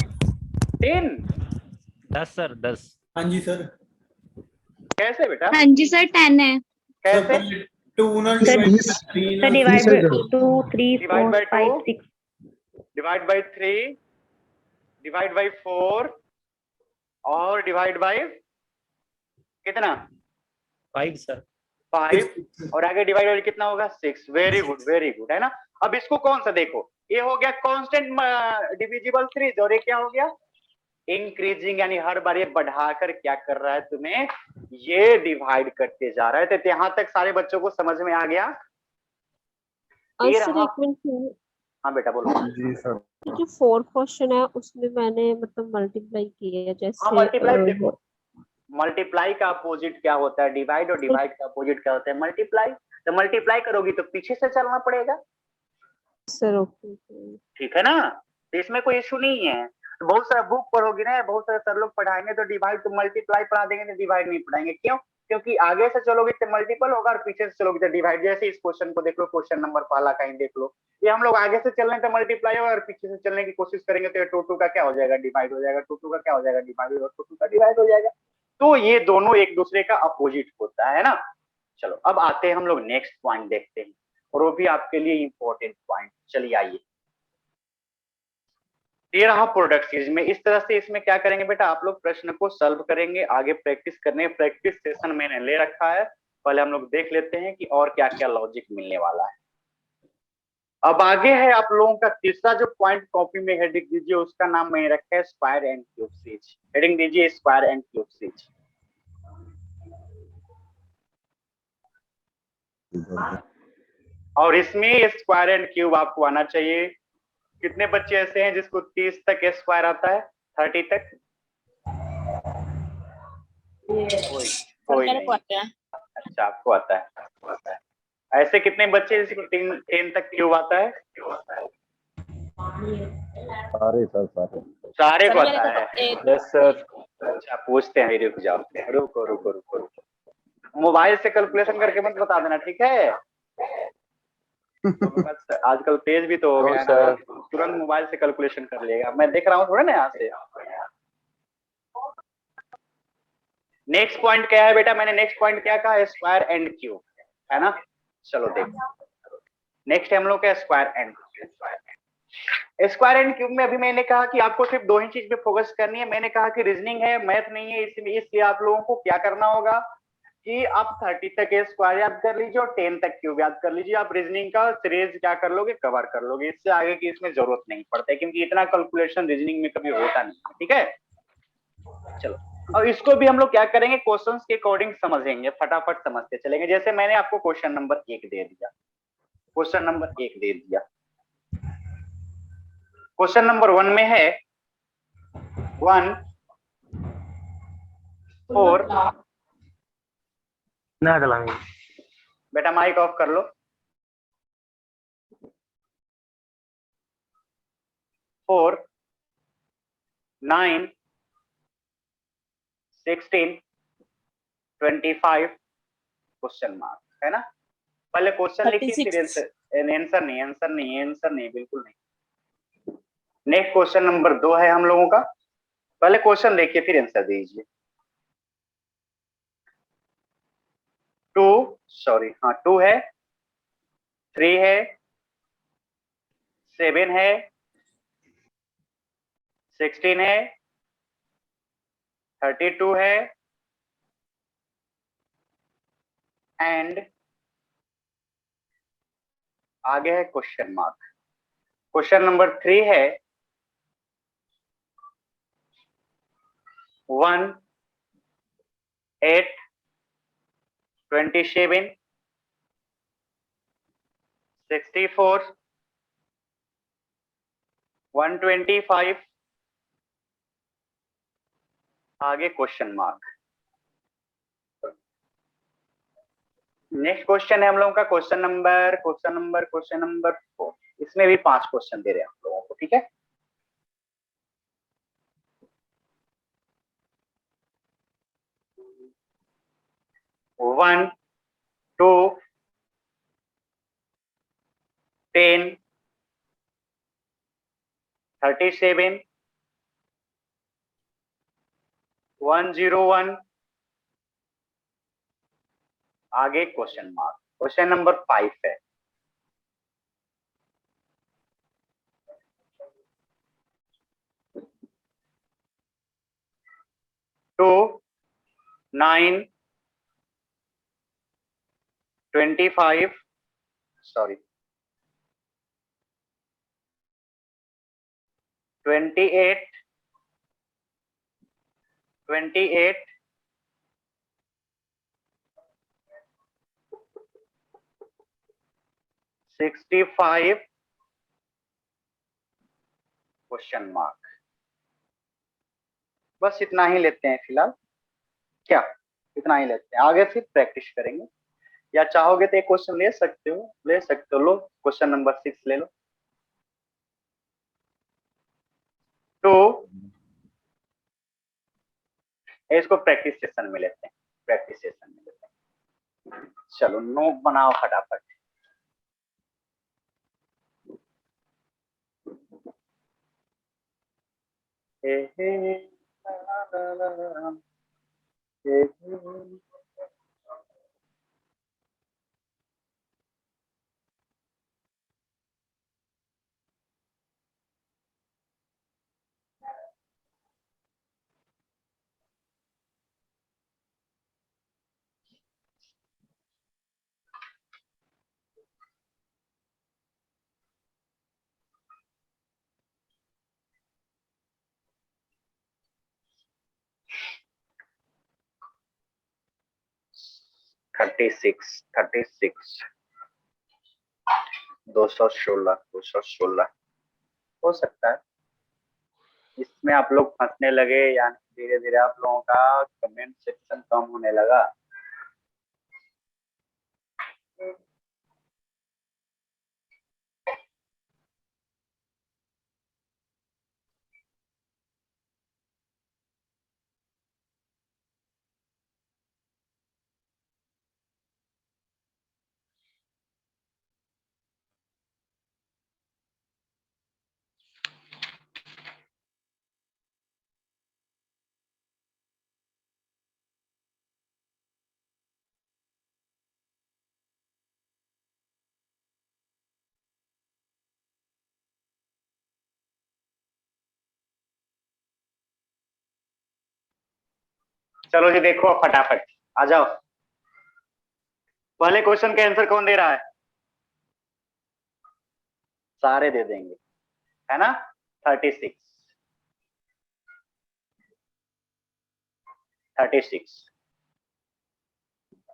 10। 10 सर, 10। हाँ जी सर। कैसे बेटा, हाँ जी सर 10 है। कैसे, 2 ना sir divide by 2, 3, divide 4, by 5, 2, 6। Divide by 3, divide by 4 और डिवाइड बाय कितना, 5 सर। 5, और आगे डिवाइड बाय कितना होगा, 6। वेरी गुड, वेरी गुड, है ना। अब इसको कौन सा देखो, ये हो गया कांस्टेंट डिविजिबल सीरीज, और ये क्या हो गया, इंक्रीजिंग, यानी हर बार ये बढ़ाकर क्या कर रहा है, तुम्हें ये डिवाइड करते जा रहा है। तो यहाँ तक सारे बच्चों को समझ में आ गया। ये सर रहा, एक मिनट, हाँ बेटा बोलो। जी सर। जो 4 क्वेश्चन है उसमें मैंने मतलब मल्टीप्लाई किए है, जैसे हाँ मल्टीप्लाई देखो, मल्टीप्लाई का अपोजिट क्या होता है, डिवाइड, और डिवाइड का अपोजिट क्या होता है, मल्टीप्लाई। तो मल्टीप्लाई करोगी तो पीछे से चलना पड़ेगा, सर। ओके ठीक है ना। तो इसमें कोई इशू नहीं है। तो बहुत सारा बुक पढ़ोगी ना, बहुत सारे सर लोग पढ़ाएंगे तो डिवाइड तो मल्टीप्लाई पढ़ा देंगे तो डिवाइड नहीं पढ़ाएंगे। क्यों? क्योंकि आगे से चलोगे तो मल्टीपल होगा और पीछे से चलोगे तो डिवाइड। जैसे इस क्वेश्चन को देख लो, क्वेश्चन नंबर पहला कहीं देख लो, ये हम लोग आगे से चलने तो मल्टीप्लाई होगा और पीछे से चलने की कोशिश करेंगे तो टू टू का क्या हो जाएगा, डिवाइड हो जाएगा, टू टू का क्या हो जाएगा, डिवाइड होगा, टू टू का डिवाइड हो जाएगा। तो ये दोनों एक दूसरे का अपोजिट होता है ना। चलो अब आते हैं हम लोग नेक्स्ट पॉइंट देखते हैं, और वो भी आपके लिए इंपॉर्टेंट पॉइंट। चलिए आइए, ये रहा प्रोडक्ट सीरीज में। इस तरह से इसमें क्या करेंगे बेटा, आप लोग प्रश्न को सॉल्व करेंगे, आगे प्रैक्टिस करने। प्रैक्टिस सेशन मैंने ले रखा है, पहले हम लोग देख लेते हैं कि और क्या क्या लॉजिक मिलने वाला है। अब आगे है आप लोगों का तीसरा जो पॉइंट, कॉपी में हेडिंग दीजिए, उसका नाम मैंने रखा है square and cube series. Heading दीजिए स्क्वायर एंड क्यूब सीरीज। और इसमें स्क्वायर एंड क्यूब आपको आना चाहिए। कितने बच्चे ऐसे हैं जिसको 30 तक स्क्वायर आता है, 30 तक? कोई नहीं। अच्छा, आपको आता है। ऐसे कितने बच्चे जिसको 10 तक क्यूब आता है? सारे को आता है। Yes sir. अच्छा, पूछते हैं, रुक जाओ, रुको। मोबाइल से कैलकुलेशन करके मत बता देना, ठीक है? आजकल तेज भी तो हो गया ना, तुरंत मोबाइल से कैलकुलेशन कर लेगा। मैं देख रहा हूँ थोड़ा ना यहाँ से। नेक्स्ट पॉइंट क्या है बेटा, मैंने नेक्स्ट पॉइंट क्या कहा, स्क्वायर एंड क्यूब, है ना? चलो देखो, नेक्स्ट हम लोग का square and cube. Square and cube में अभी मैंने कहा कि आपको सिर्फ दो ही चीज पे फोकस करनी है। मैंने कहा कि रीजनिंग है, मैथ नहीं है, इसलिए आप लोगों को क्या करना होगा कि आप 30 तक स्क्वायर याद कर लीजिए और 10 तक क्यूब याद कर लीजिए। आप रीजनिंग का सीरीज क्या कर लोगे, कवर कर लोगे। इससे आगे की इसमें जरूरत नहीं पड़ता है, क्योंकि इतना कैलकुलेशन रीजनिंग में कभी होता नहीं, ठीक है? चलो, और इसको भी हम लोग क्या करेंगे, क्वेश्चंस के अकॉर्डिंग समझेंगे, फटाफट समझते चलेंगे। जैसे मैंने आपको क्वेश्चन नंबर 1 दे दिया, क्वेश्चन नंबर 1 दे दिया। क्वेश्चन नंबर 1 में है 1 4। बेटा माइक ऑफ कर लो। 4 9 16 25 क्वेश्चन मार्क, है ना? पहले क्वेश्चन लिखिए फिर आंसर नहीं, बिल्कुल नहीं। नेक्स्ट क्वेश्चन नंबर 2 है हम लोगों का। पहले क्वेश्चन देखिए फिर आंसर दीजिए। 2 है, 3 है, 7 है, 16 है, 32 है एंड आगे है क्वेश्चन मार्क। क्वेश्चन नंबर 3 है 1 8 27 64 125 आगे क्वेश्चन मार्क। नेक्स्ट क्वेश्चन है हम लोगों का क्वेश्चन नंबर 4। इसमें भी 5 क्वेश्चन दे रहे हैं हम लोगों को, ठीक है? वन 2 10 37 101 आगे क्वेश्चन मार्क। क्वेश्चन नंबर 5 है 2 9 25 28 65 क्वेश्चन मार्क। बस इतना ही लेते हैं फिलहाल, क्या इतना ही लेते हैं, आगे फिर प्रैक्टिस करेंगे। या चाहोगे तो एक क्वेश्चन ले सकते हो, लो क्वेश्चन नंबर 6 ले लो। तो इसको प्रैक्टिस सेशन में लेते हैं, प्रैक्टिस सेशन में लेते हैं। चलो नोट बनाओ फटाफट। हे हे ला ला ला ला, हे हे। थर्टी सिक्स 216 हो सकता है इसमें आप लोग फंसने लगे, यानी धीरे धीरे आप लोगों का कमेंट सेक्शन कम होने लगा। चलो जी देखो फटाफट आ जाओ। पहले क्वेश्चन का आंसर कौन दे रहा है? सारे दे देंगे, है ना। 36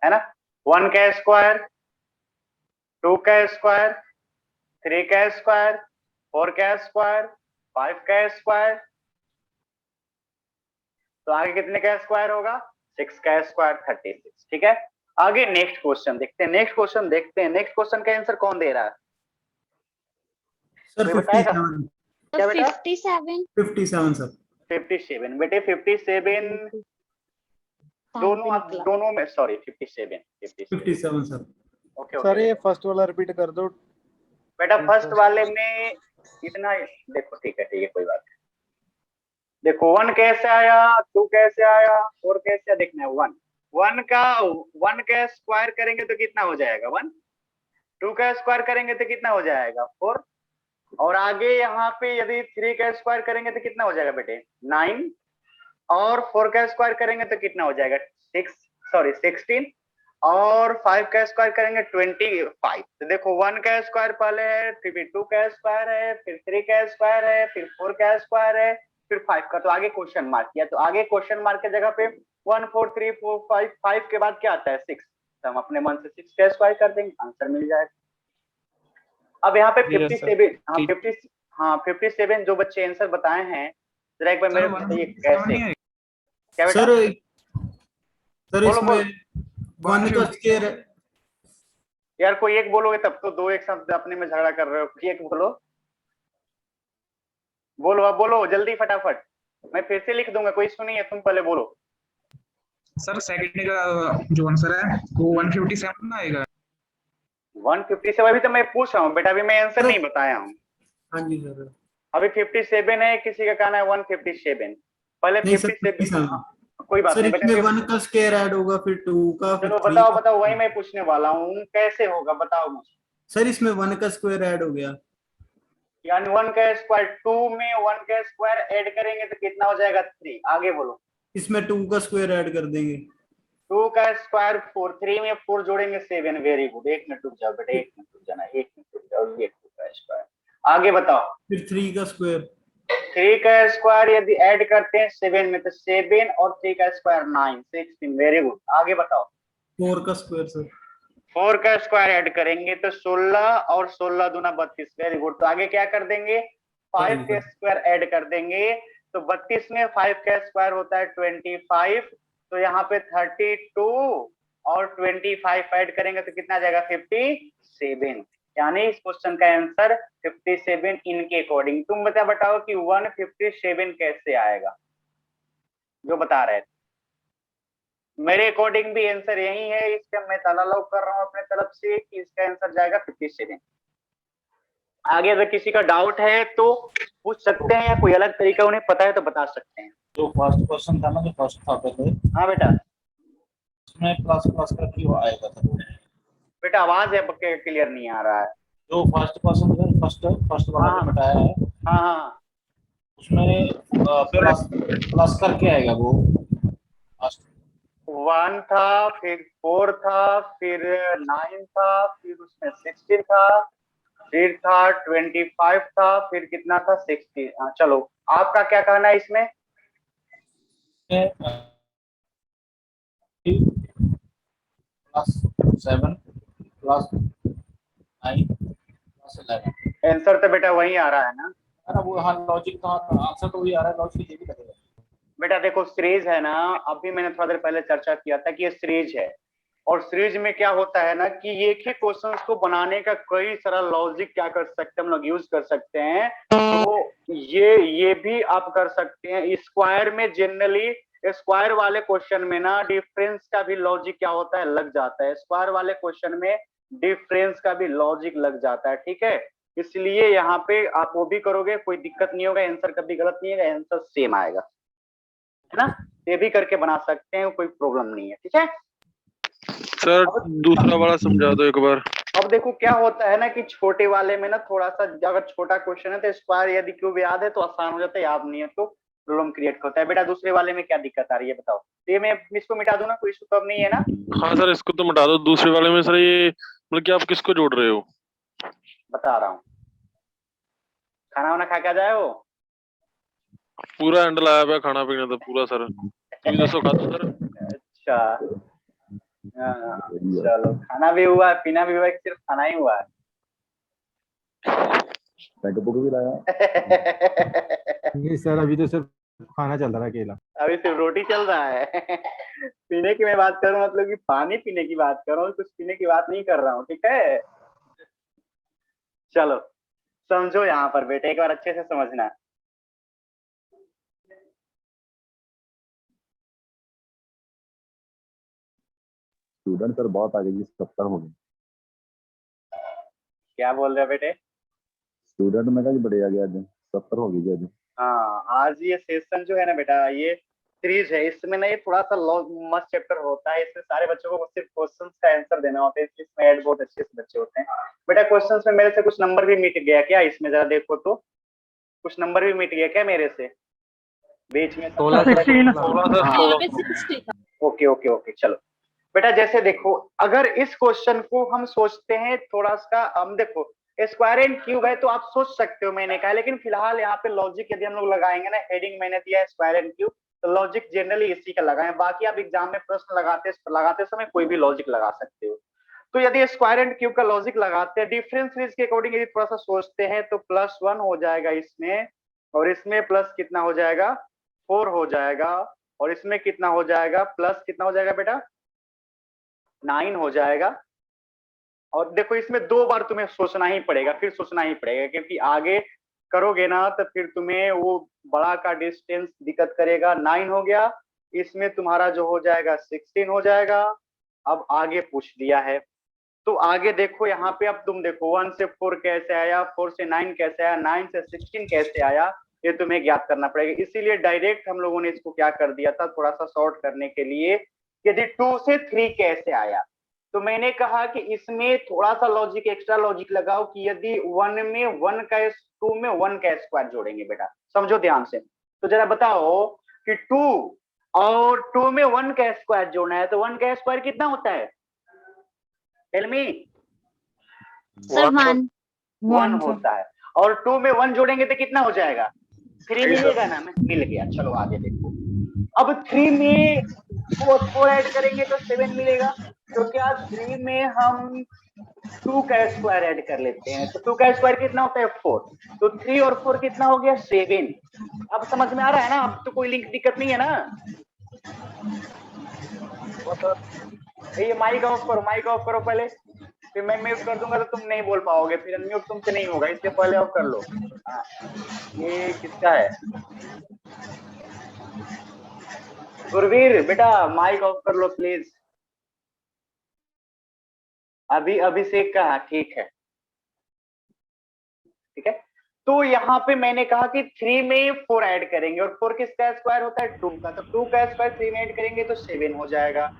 है ना। 1 का स्क्वायर, 2 का स्क्वायर, 3 का स्क्वायर, 4 का स्क्वायर, 5 का स्क्वायर, तो आगे कितने का स्क्वायर होगा? 6 का स्क्वायर 36। ठीक है, आगे नेक्स्ट क्वेश्चन देखते हैं। नेक्स्ट क्वेश्चन का आंसर कौन दे रहा है? सर कोई बताएगा? 57 क्या बेटा? 57 सर। 57 बेटे 57 दोनों में, sorry 57 sir. Okay sir okay ये फर्स्ट वाला रिपीट कर दो बेटा। फर्स्ट वाले में इतना देखो, ठीक है कोई बात नहीं। देखो 1 कैसे आया, 2 कैसे आया, 4 कैसे आया, देखना है। 1 का स्क्वायर करेंगे तो कितना हो जाएगा? 1। 2 का स्क्वायर करेंगे तो कितना हो जाएगा? 4। और आगे यहाँ पे यदि 3 का स्क्वायर करेंगे तो कितना हो जाएगा बेटे? 9। और 4 का स्क्वायर करेंगे तो कितना हो जाएगा? 16। और 5 का स्क्वायर करेंगे 25। तो देखो 1 का स्क्वायर पहले है, फिर 2 का स्क्वायर है, फिर 3 का स्क्वायर है, फिर 4 का स्क्वायर है, फिर 5 का। तो आगे क्वेश्चन मार्क किया, तो आगे क्वेश्चन मार्क की जगह पे 1 4 3 4 5 के बाद क्या आता है? 6। तो हम अपने मन से 6 का स्क्वायर कर देंगे, आंसर मिल जाएगा। अब यहाँ पे 57 57 जो बच्चे आंसर बताए हैं, जरा एक बार मेरे को बताइए कैसे? क्या बेटा? सर इसमें 1 का स्क्वायर है यार कोई एक बोलोगे तब तो, दो एक साथ अपने में झगड़ा कर रहे हो। एक बोलो अब बोलो जल्दी फटाफट, मैं फिर से लिख दूंगा, कोई इशू नहीं है, तुम पहले बोलो। सर सेकंड का जो आंसर है वो 157 ना आएगा। 157 अभी तो मैं पूछ रहा हूँ बेटा, अभी मैं आंसर नहीं बताया हूँ। हाँ जी सर। अभी 57 है, किसी का कहना है 157। पहले 57 कोई बात सर नहीं इसमें बेटा। 1 का स्क्वायर ऐड होगा, फिर 2 का, फिर चलो 3 बताओ का। वही मैं पूछने वाला हूँ, कैसे होगा बताओ मुझे। सर इसमें 1 का स्क्वायर ऐड हो गया, यानी 1 का स्क्वायर 2 में 1 का स्क्वायर ऐड करेंगे तो कितना हो जाएगा? 3। आगे बोलो। इसमें 2 का स्क्वायर ऐड कर देंगे, 2 का स्क्वायर 4, 3 में 4 जोड़ेंगे 7। वेरी गुड, 1 मिनट रुक जाओ बेटा, 1 मिनट रुक जाना, 1 मिनट रुक जाओ। ये 2 का स्क्वायर, आगे बताओ। फिर 3 का स्क्वायर, 3 का स्क्वायर यदि ऐड करते हैं 7 में तो 7 और 3 का स्क्वायर 9, 16। वेरी गुड, आगे बताओ। 4 का स्क्वायर सर, 4 का स्क्वायर ऐड करेंगे तो 16 और 16 दूना 32। वेरी गुड, तो आगे क्या कर देंगे? 5 का स्क्वायर ऐड कर देंगे, तो 32 में 5 का स्क्वायर होता है 25। तो यहाँ पे 32 और 25 ऐड करेंगे तो कितना आ जाएगा? 57। यानी इस क्वेश्चन का आंसर 57 इनके अकॉर्डिंग। तुम बताओ कि 157 कैसे आएगा, जो बता रहे थे। मेरे अकॉर्डिंग भी आंसर यही है, इसका मैं ताला लॉक कर रहा हूं अपने तरफ से कि इसका आंसर जाएगा 57। आगे अगर किसी का डाउट है तो पूछ सकते हैं, या कोई अलग तरीका उन्हें पता है तो बता सकते हैं। जो फर्स्ट क्वेश्चन था ना, जो फर्स्ट था पहले, हाँ बेटा, उसमें प्लस प्लस का क्यों आएगा था? बेटा आवाज है क्लियर नहीं आ रहा है। जो फर्स्ट क्वेश्चन था, फर्स्ट वाला हाँ। जो बताया है, हाँ हाँ, उसमें प्लस करके आएगा वो। 1 था, फिर 4 था, फिर 9 था, फिर उसमें 16 था, फिर था 25 था, फिर कितना था 60। चलो आपका क्या कहना है इसमें? +7 +9 +11। आंसर तो बेटा वही आ रहा है ना? वो हाँ, लॉजिक का आंसर तो वही आ रहा है, लॉजिक ये भी लगेगा। बेटा देखो सीरीज है ना, अभी मैंने थोड़ा देर पहले चर्चा किया था कि ये सीरीज है, और सीरीज में क्या होता है ना कि एक ही क्वेश्चंस को बनाने का कई सारा लॉजिक क्या कर सकते हैं हम लोग यूज कर सकते हैं। तो ये भी आप कर सकते हैं। स्क्वायर में जनरली स्क्वायर वाले क्वेश्चन में ना डिफरेंस का भी लॉजिक क्या होता है, लग जाता है। स्क्वायर वाले क्वेश्चन में डिफरेंस का भी लॉजिक लग जाता है, ठीक है। इसलिए यहाँ पे आप वो भी करोगे, कोई दिक्कत नहीं होगा, आंसर कभी गलत नहीं है, आंसर सेम आएगा, है ना। ये भी करके बना सकते हैं, कोई प्रॉब्लम नहीं है, ठीक है। सर दूसरा वाला समझा दो एक बार। अब देखो क्या होता है ना कि छोटे वाले में ना थोड़ा सा, अगर छोटा क्वेश्चन है तो स्क्वायर यदि क्यूब याद है तो आसान हो जाता है, याद नहीं है तो प्रॉब्लम क्रिएट होता है। बेटा दूसरे वाले में क्या दिक्कत आ रही है बताओ? ये मैं इसको मिटा दूं ना, कोई इशू तो अब नहीं है ना? हाँ सर इसको तो मिटा दो। दूसरे वाले में सर ये मतलब कि आप किसको जोड़ रहे हो? बता रहा हूँ, खाना वाना खा के आ जाए हो? पूरा एंड लाया हुआ खाना पीना तो पूरा सर। तुम दसो खा दो सर। अच्छा चलो, खाना भी हुआ पीना भी हुआ, सिर्फ खाना ही हुआ है? भी लाया नहीं सर, अभी तो सिर्फ खाना चल रहा है अकेला। अभी सिर्फ रोटी चल रहा है। पीने की मैं बात कर रहा हूँ, मतलब कि पानी पीने की बात कर रहा हूँ, कुछ पीने की बात नहीं कर रहा हूँ, ठीक है। चलो समझो यहाँ पर बेटे, एक बार अच्छे से समझना। स्टूडेंट सर बहुत आगे जी, 70 हो गए। क्या बोल रहे हो बेटे? स्टूडेंट में कहा बड़े आगे आज 70 हो गई जी। हाँ, आज ये सेशन जो है ना बेटा, ये सीरीज है, इसमें ना ये थोड़ा सा मस्त चैप्टर होता है। इसमें सारे बच्चों को सिर्फ क्वेश्चंस का आंसर देना होता है, इसमें ऐड बहुत अच्छे से बच्चे होते हैं। बेटा क्वेश्चंस में मेरे से कुछ नंबर भी मिट गया क्या? इसमें जरा देखो तो, कुछ नंबर भी मिट गया क्या मेरे से बीच में? 16। ओके ओके ओके, चलो बेटा जैसे देखो, अगर इस क्वेश्चन को हम सोचते हैं थोड़ा सा, हम देखो स्क्वायर एंड क्यूब है तो आप सोच सकते हो, मैंने कहा, लेकिन फिलहाल यहाँ पे लॉजिक यदि हम लोग लगाएंगे ना, हेडिंग मैंने दिया है स्क्वायर एंड क्यूब, तो लॉजिक जनरली इसी का लगाएं। बाकी आप एग्जाम में प्रश्न लगाते समय कोई भी लॉजिक लगा सकते हो। तो यदि स्क्वायर एंड क्यूब का लॉजिक लगाते हैं, डिफरेंस सीरीज के अकॉर्डिंग यदि थोड़ा सा सोचते हैं तो +1 हो जाएगा इसमें, और इसमें प्लस कितना हो जाएगा, 4 हो जाएगा, और इसमें कितना हो जाएगा, प्लस कितना हो जाएगा बेटा, 9 हो जाएगा। और देखो इसमें 2 बार तुम्हें सोचना ही पड़ेगा, फिर सोचना ही पड़ेगा, क्योंकि आगे करोगे ना तो फिर तुम्हें वो बड़ा का डिस्टेंस दिक्कत करेगा। 9 हो गया, इसमें तुम्हारा जो हो जाएगा 16 हो जाएगा। अब आगे पूछ दिया है तो आगे देखो यहाँ पे, अब तुम देखो 1 से 4 कैसे आया, 4 से 9 कैसे आया, 9 से 16 कैसे आया, ये तुम्हें ज्ञात करना पड़ेगा। इसीलिए डायरेक्ट हम लोगों ने इसको क्या कर दिया था, थोड़ा सा शॉर्ट करने के लिए, यदि 2 से 3 कैसे आया, तो मैंने कहा कि इसमें थोड़ा सा लॉजिक, एक्स्ट्रा लॉजिक लगाओ कि यदि 1 में 1 का 2 में 1 का स्क्वायर जोड़ेंगे। बेटा समझो ध्यान से, तो जरा बताओ कि 2 और 2 में 1 का स्क्वायर जोड़ना है, तो 1 का स्क्वायर कितना होता है? Tell me. 1 होता है, और 2 में 1 जोड़ेंगे तो कितना हो जाएगा? 3 मिलेगा ना? मिल गया। चलो आगे देखो, अब 3 में 4 ऐड करेंगे तो 7 मिलेगा। तो क्या 3 में हम 2 का स्क्वायर ऐड कर लेते हैं, तो 2 का स्क्वायर कितना होता है? 4। तो 3 और 4 कितना हो गया? 7। अब समझ में आ रहा है ना? अब तो कोई लिंक दिक्कत नहीं है ना? ये माइक ऑफ करो, माइक ऑफ करो पहले। फिर मैं म्यूट कर दूंगा तो तुम नहीं बोल पाओगे, फिर अनम्यूट तुमसे नहीं होगा, इससे पहले ऑफ कर लो। हाँ, ये किसका है? गुरवीर बेटा माइक ऑफ कर लो प्लीज। अभिषेक का, ठीक है ठीक है। तो यहाँ पे मैंने कहा कि 3 में 4 ऐड करेंगे, और 4 किसका स्क्वायर होता है? 2 का, तो 2 का स्क्वायर 3 में ऐड करेंगे तो 7 हो जाएगा,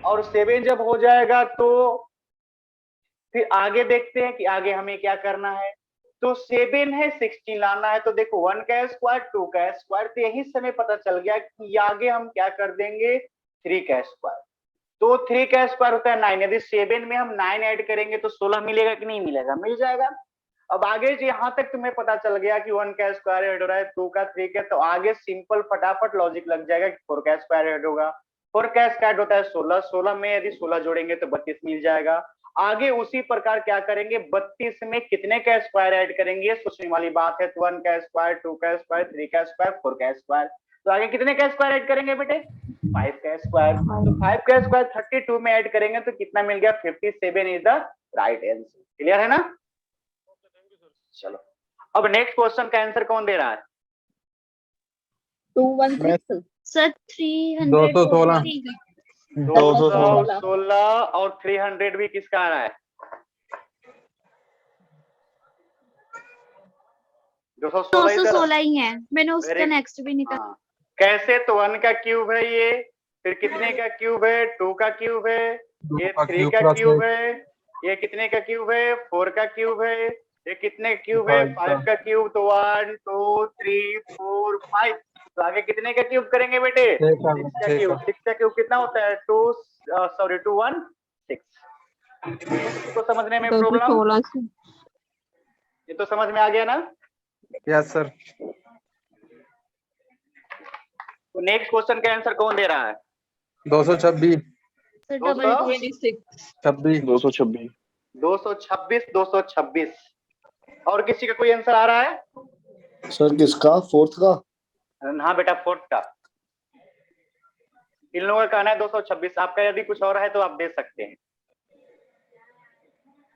और 7 जब हो जाएगा तो फिर आगे देखते हैं कि आगे हमें क्या करना है। तो 7 है, 16 लाना है, तो देखो 1 का स्क्वायर 2 का स्क्वायर, तो यही समय पता चल गया कि आगे हम क्या कर देंगे, 3 का स्क्वायर। तो 3 का स्क्वायर होता है 9, यदि 7 में हम 9 ऐड करेंगे तो 16 मिलेगा कि नहीं मिलेगा? मिल जाएगा। अब आगे यहाँ तक तुम्हें पता चल गया कि 1 का स्क्वायर ऐड हो रहा है, 2 का, 3 का, तो आगे सिंपल फटाफट लॉजिक लग जाएगा कि 4 का स्क्वायर ऐड होगा। 4 का स्क्वायर होता है 16, 16 में यदि 16 जोड़ेंगे तो 32 मिल जाएगा। आगे उसी प्रकार क्या करेंगे, 32 में कितने का स्क्वायर ऐड करेंगे, सोचने वाली बात है। 1 का स्क्वायर, 2 का स्क्वायर, 3 का स्क्वायर, 4 का स्क्वायर, तो आगे कितने का स्क्वायर ऐड करेंगे बेटे? 5 का स्क्वायर। तो 5 का स्क्वायर 32 में ऐड करेंगे तो कितना मिल गया? 57 is the right answer. Clear है ना? चलो अब नेक्स्ट क्वेश्चन का आंसर कौन दे रहा है? 216 सर 216 216 और 300 भी किसका आ रहा है? 216 ही है, मैंने उसका नेक्स्ट भी निकाला। कैसे? तो 1 का क्यूब है ये, फिर कितने का क्यूब है? 2 का क्यूब है, ये 3 का क्यूब है, ये कितने का क्यूब है? 4 का क्यूब है, ये कितने क्यूब है? 5 का क्यूब। तो 1 2 3 4 5, तो आगे कितने का क्यूब करेंगे बेटे? 6 का क्यूब। 6 का क्यूब कितना होता है? 216। तो समझने में प्रॉब्लम? ये तो समझ में आ गया ना? Yes sir. तो नेक्स्ट क्वेश्चन का आंसर कौन दे रहा है? 226 226। और किसी का कोई आंसर आ रहा है? सर किसका? फोर्थ का? हाँ बेटा फोर्थ का। इन लोगों का कहना है 226। आपका यदि कुछ और है तो आप दे सकते हैं।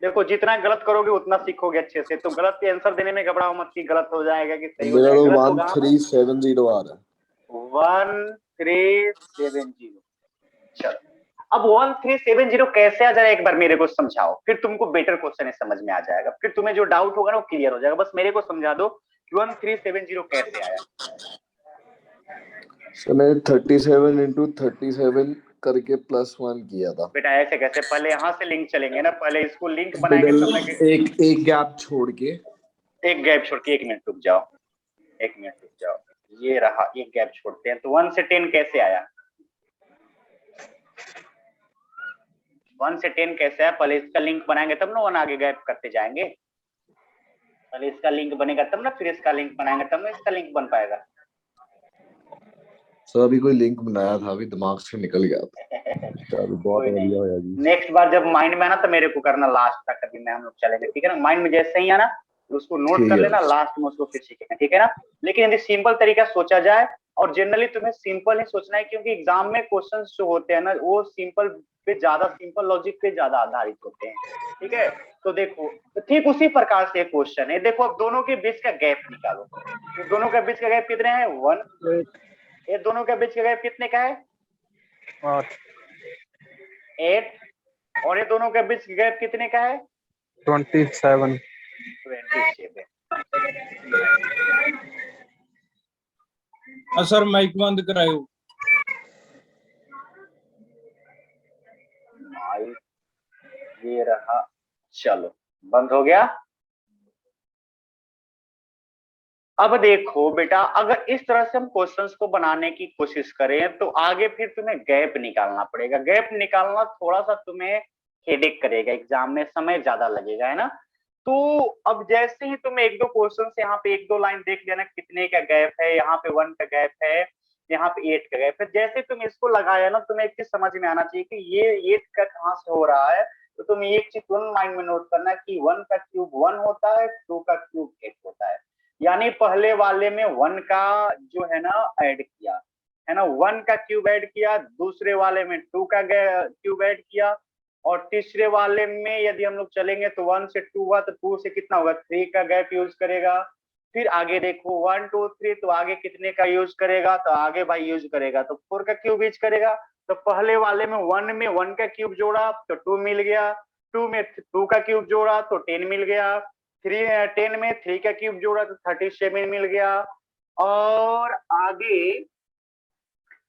देखो जितना गलत करोगे उतना सीखोगे अच्छे से, तो गलत के आंसर देने में घबराओ मत कि गलत हो जाएगा कि सही हो जाएगा। 1370 आ रहा है। 1370। चलो अब 1370 कैसे आ जाए एक बार मेरे को समझाओ, फिर तुमको बेटर क्वेश्चन समझ में आ जाएगा, फिर तुम्हें जो डाउट होगा ना वो क्लियर हो जाएगा। बस मेरे को समझा दो 1370 कैसे आया। सर मैंने 37 into 37 करके +1 किया था। बेटा ऐसे कैसे? पहले यहाँ से लिंक चलेंगे ना, पहले इसको लिंक बनाएंगे तब एक गैप छोड़ के। एक गैप छोड़ के 1 मिनट रुक जाओ, 1 मिनट रुक जाओ। ये रहा, एक गैप छोड़ते हैं। तो 1 से 10 कैसे आया? 1 से 10 कैसे है? पहले इसका लिंक बनाएंगे तब ना 1 आगे गैप करते जाएंगे। पहले इसका लिंक बनेगा तब ना, फिर इसका लिंक बनाएंगे तब ना इसका लिंक बन पाएगा। सर अभी कोई लिंक बनाया था, अभी दिमाग से निकल गया था। बहुत बढ़िया होया जी। नेक्स्ट बार जब माइंड में आना तो मेरे को करना, लास्ट तक कभी में हम लोग चलेंगे, ठीक है ना? माइंड में जैसे ही आना तो उसको नोट कर लेना, लास्ट में उसको फिर सीखेंगे, ठीक है ना? लेकिन यदि सिंपल तरीका सोचा जाए, और जनरली तुम्हें सिंपल ही सोचना है, क्योंकि एग्जाम में क्वेश्चंस जो होते हैं ना वो सिंपल पे ज्यादा, सिंपल लॉजिक पे ज्यादा आधारित होते हैं, ठीक है? तो देखो तो ठीक उसी प्रकार से क्वेश्चन है। देखो अब दोनों के बीच का गैप निकालो। तो दोनों के बीच का गैप कितने हैं? 1। ये दोनों के बीच का गैप कितने का है? 8। और ये दोनों के बीच गैप कितने का है? 27। सर माइक बंद करायो। माइक ये रहा, चलो बंद हो गया। अब देखो बेटा, अगर इस तरह से हम क्वेश्चंस को बनाने की कोशिश करें तो आगे फिर तुम्हें गैप निकालना पड़ेगा। गैप निकालना थोड़ा सा तुम्हें हेडेक करेगा, एग्जाम में समय ज्यादा लगेगा, है ना? तो अब जैसे ही तुम 1-2 क्वेश्चन यहाँ पे 1-2 लाइन देख लेना कितने का गैप है, यहाँ पे 1 का गैप है, यहाँ पे 8 का गैप है। जैसे तुम इसको लगाया ना, तुम्हें एक चीज समझ में आना चाहिए कि ये 8 का कहाँ से हो रहा है। तो तुम एक चीज तुरंत माइंड में नोट करना कि 1 का क्यूब 1 होता है, 2 का क्यूब 8 होता है। यानी पहले वाले में 1 का जो है ना ऐड किया, है ना, 1 का क्यूब ऐड किया, दूसरे वाले में 2 का क्यूब ऐड किया, और तीसरे वाले में यदि हम लोग चलेंगे तो 1 से 2 हुआ, तो 2 से कितना होगा, 3 का गैप यूज करेगा। फिर आगे देखो 1 2 3, तो आगे कितने का यूज करेगा, तो आगे भाई यूज करेगा तो 4 का क्यूब यूज करेगा। तो पहले वाले में 1 में 1 का क्यूब जोड़ा तो 2 मिल गया, 2 में 2 का क्यूब जोड़ा तो 10 मिल गया, 10 में 3 का क्यूब जोड़ा तो 37 मिल गया, और आगे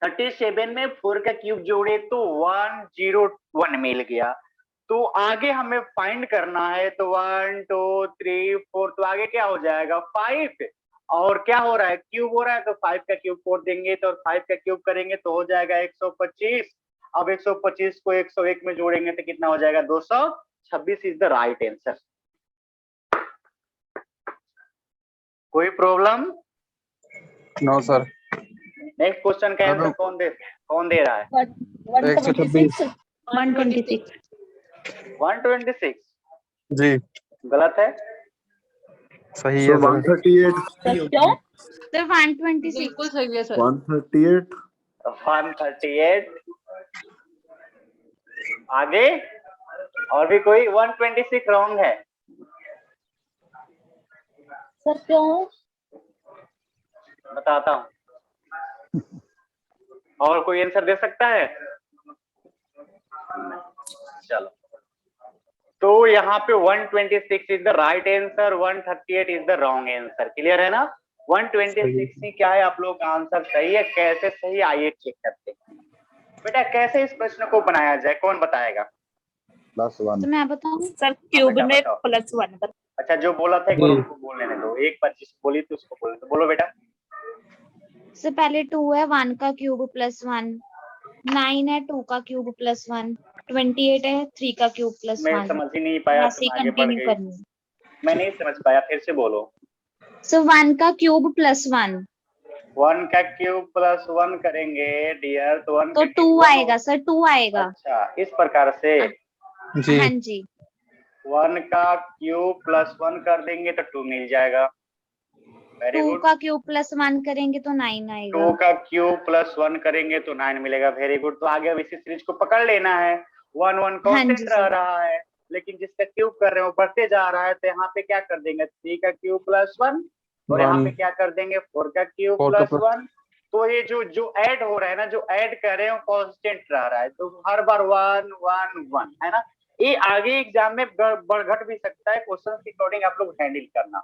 37 में 4 का क्यूब जोड़े तो 101 मिल गया। तो आगे हमें फाइंड करना है, तो 1 2 3 4, तो आगे क्या हो जाएगा 5, और क्या हो रहा है क्यूब हो रहा है, तो 5 का क्यूब 4 देंगे तो 5 का क्यूब करेंगे तो हो जाएगा 125। अब 125 को 101 में जोड़ेंगे तो कितना हो जाएगा 226 इज द राइट आंसर। कोई problem? No sir. Next question का आंसर कौन दे रहा है? 126 126 जी गलत है, सही है सर। 138 सर 126 बिल्कुल सही है सर। 138 138 आगे और भी कोई? 126 रॉन्ग है सर, क्यों? बताता हूँ। और कोई आंसर दे सकता है? चलो, तो यहाँ पे 126 is the right answer, 138 is the wrong answer. Clear है ना? 126 ही क्या है, आप लोग का आंसर सही है। कैसे सही, आइए चेक करते हैं। बेटा कैसे इस प्रश्न को बनाया जाए, कौन बताएगा? +1 तो मैं बताऊं सर क्यूब बेटा में बताओ। +1 पर। अच्छा, जो बोला था एक बार उसको बोल लेने दो, एक बार जिस बोली तो उसको बोल, तो बोलो बेटा। सर पहले 2 है 1 का क्यूब +1, 9 है 2 का क्यूब +1, 28 है 3 का क्यूब मैं +1। समझ ही नहीं पाया, ऐसे तुम ही आगे बढ़ कंटिन्यू गई। करनी। मैं नहीं समझ पाया, फिर से बोलो। सर 1 का क्यूब +1 1 का क्यूब +1 करेंगे डियर, तो 1 तो 2 आएगा सर, 2 आएगा। अच्छा, इस प्रकार से जी। हाँ जी। 1 का क्यूब +1 कर देंगे तो 2 मिल जाएगा। Very 2 good. का क्यूब +1 करेंगे तो 9 आएगा। 2 का क्यूब +1 करेंगे तो 9 मिलेगा। Very good. तो आगे अब इसी सीरीज को पकड़ लेना है। 1 1 कांस्टेंट जी रह सर। रहा है, लेकिन जिसका क्यूब कर रहे हैं वो बढ़ते जा रहा है, तो यहाँ पे क्या कर देंगे 3 का क्यूब +1, और यहाँ पे क्या कर देंगे 4 का क्यूब 4 का +1। तो ये जो ऐड हो रहा है ना, जो ऐड कर रहे हैं वो कांस्टेंट रह रहा है, तो हर बार 1 1 1 है ना। ये आगे एग्जाम में बढ़ घट भी सकता है, क्वेश्चन के अकॉर्डिंग आप लोग हैंडल करना।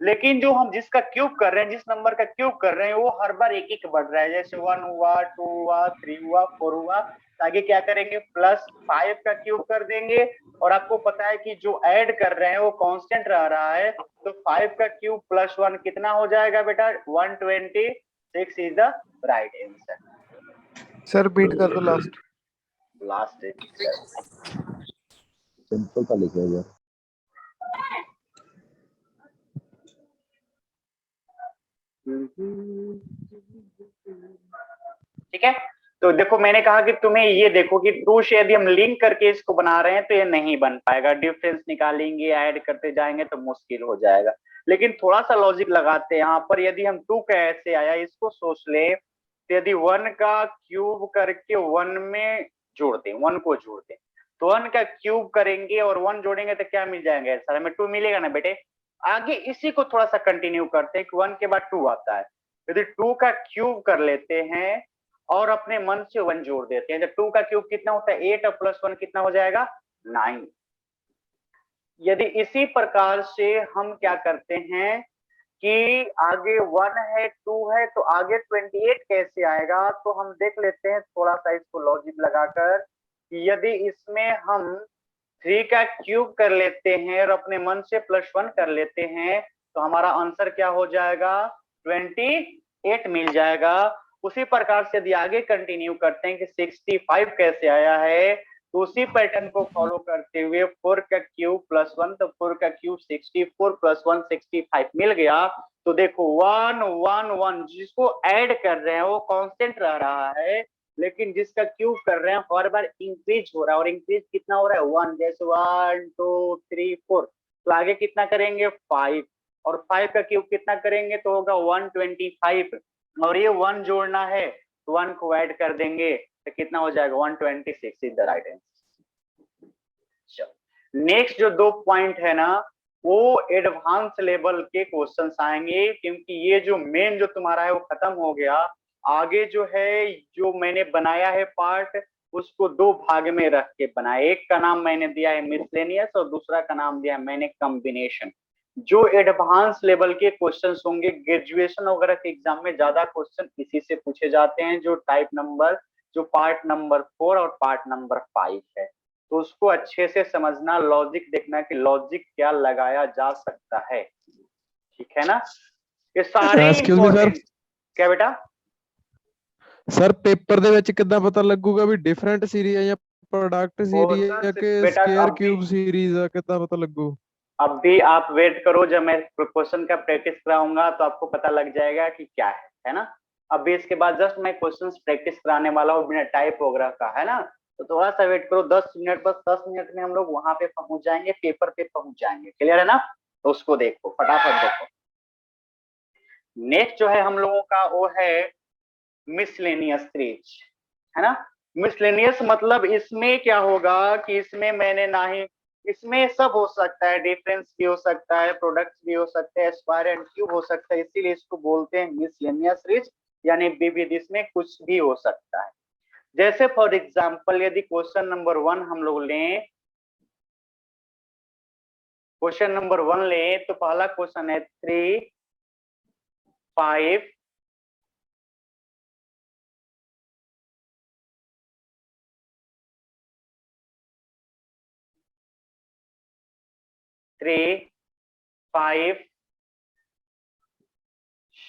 लेकिन जो हम जिसका क्यूब कर रहे हैं, जिस नंबर का क्यूब कर रहे हैं, वो हर बार एक एक बढ़ रहा है। जैसे 1 हुआ, 2 हुआ, 3 हुआ, 4 हुआ, तो आगे क्या करेंगे +5 का क्यूब कर देंगे। और आपको पता है कि जो ऐड कर रहे हैं वो कांस्टेंट रह रहा है, तो 5 का क्यूब +1 कितना हो जाएगा बेटा 126 is the right answer. Sir beat कर दो लास्ट सिंपल था लिखा है यार। ठीक है। तो देखो, मैंने कहा कि तुम्हें ये देखो कि 2 से यदि हम लिंक करके इसको बना रहे हैं तो ये नहीं बन पाएगा। डिफरेंस निकालेंगे, ऐड करते जाएंगे तो मुश्किल हो जाएगा। लेकिन थोड़ा सा लॉजिक लगाते हैं यहाँ पर। यदि हम 2 का ऐसे आया, इसको सोच ले, तो यदि 1 का क्यूब करके 1 में जोड़ दें, 1 को जोड़ दें, तो 1 का क्यूब करेंगे और 1 जोड़ेंगे तो क्या मिल जाएंगे सर, हमें 2 मिलेगा ना बेटे। आगे इसी को थोड़ा सा कंटिन्यू करते हैं कि 1 के बाद 2 आता है। यदि 2 का क्यूब कर लेते हैं और अपने मन से 1 जोड़ देते हैं, तो 2 का क्यूब कितना होता है 8 और +1 कितना हो जाएगा 9। यदि इसी प्रकार से हम क्या करते हैं कि आगे 1 है 2 है, तो आगे 28 कैसे आएगा, तो हम देख लेते हैं थोड़ा सा इसको लॉजिक लगाकर। यदि इसमें हम 3 का क्यूब कर लेते हैं और अपने मन से +1 कर लेते हैं, तो हमारा आंसर क्या हो जाएगा 28 मिल जाएगा। उसी प्रकार से यदि आगे कंटिन्यू करते हैं कि 65 कैसे आया है, तो उसी पैटर्न को फॉलो करते हुए 4 का क्यूब +1, तो 4 का क्यूब 64 +1 65 मिल गया। तो देखो 1 1 1 जिसको ऐड कर रहे हैं वो कांस्टेंट रह रहा है, लेकिन जिसका क्यूब कर रहे हैं हर बार इंक्रीज हो रहा है। और इंक्रीज कितना हो रहा है 1, जैसे 1 2 3 4, तो आगे कितना करेंगे 5, और 5 का क्यूब कितना करेंगे तो होगा 125, और ये 1 जोड़ना है तो 1 को ऐड कर देंगे तो कितना हो जाएगा 126 is the right answer. Next जो 2 पॉइंट है ना, वो एडवांस लेवल के क्वेश्चंस आएंगे, क्योंकि ये जो मेन जो तुम्हारा है वो खत्म हो गया। आगे जो है, जो मैंने बनाया है पार्ट, उसको 2 भाग में रख के बनाया। एक का नाम मैंने दिया है मिसलेनियस और दूसरा का नाम दिया है मैंने कॉम्बिनेशन। जो एडवांस लेवल के क्वेश्चंस होंगे, ग्रेजुएशन वगैरह के एग्जाम में ज्यादा क्वेश्चन इसी से पूछे जाते हैं, जो पार्ट नंबर 4 और पार्ट नंबर 5 है। तो उसको अच्छे से समझना, लॉजिक देखना कि लॉजिक क्या लगाया जा सकता है, ठीक है ना। ये सारे important- क्या बेटा? ਸਰ ਪੇਪਰ ਦੇ ਵਿੱਚ ਕਿੱਦਾਂ ਪਤਾ ਲੱਗੂਗਾ ਵੀ ਡਿਫਰੈਂਟ ਸੀਰੀਜ਼ ਹੈ ਜਾਂ प्रोडक्ट सीरीज है कि बेटा स्क्वायर अभी- क्यूब सीरीज है, कितना पता लगू? अब भी आप वेट करो, जब मैं क्वेश्चन का प्रैक्टिस कराऊंगा तो आपको पता लग जाएगा कि क्या है ना। अभी इसके बाद जस्ट मैं क्वेश्चंस प्रैक्टिस कराने वाला हूँ बिना टाइप वगैरह का, है ना। तो थोड़ा सा वेट करो, 10 मिनट, बस 10 मिनट में हम लोग वहां पे पहुंच जाएंगे, पेपर पे पहुंच जाएंगे। क्लियर है ना? तो उसको देखो, फटाफट देखो। नेक्स्ट जो है हम लोगों का वो है मिसलेनियस सीरीज, है ना। मिसलेनियस मतलब इसमें क्या होगा कि इसमें मैंने ना ही, इसमें सब हो सकता है, डिफरेंस भी हो सकता है, प्रोडक्ट्स भी हो सकते हैं, स्क्वायर एंड क्यूब हो सकता है, इसीलिए इसको बोलते हैं मिसलेनियस सीरीज, यानी विविध, इसमें कुछ भी हो सकता है। जैसे फॉर एग्जांपल यदि क्वेश्चन नंबर 1 हम लोग लें, क्वेश्चन नंबर 1 लें, तो पहला क्वेश्चन है 3, 5, 3, 5,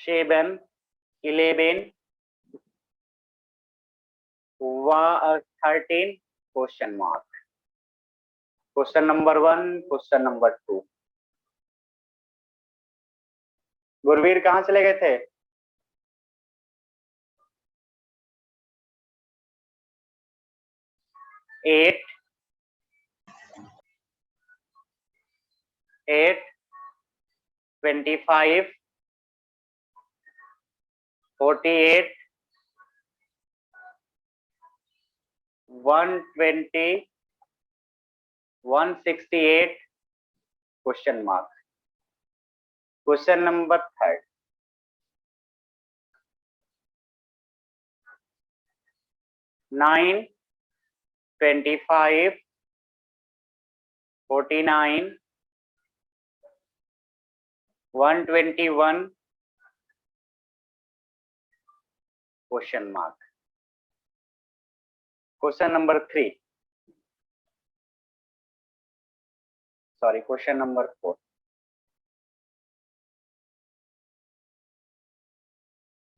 7, 11, 13 question mark. Question number 1, question number 2। Gurveer कहाँ चले गए थे? At 25, 48, 120, 168 question mark. Question number 3, 9, 25, 49, 121 question mark. Question number 3, sorry, question number 4,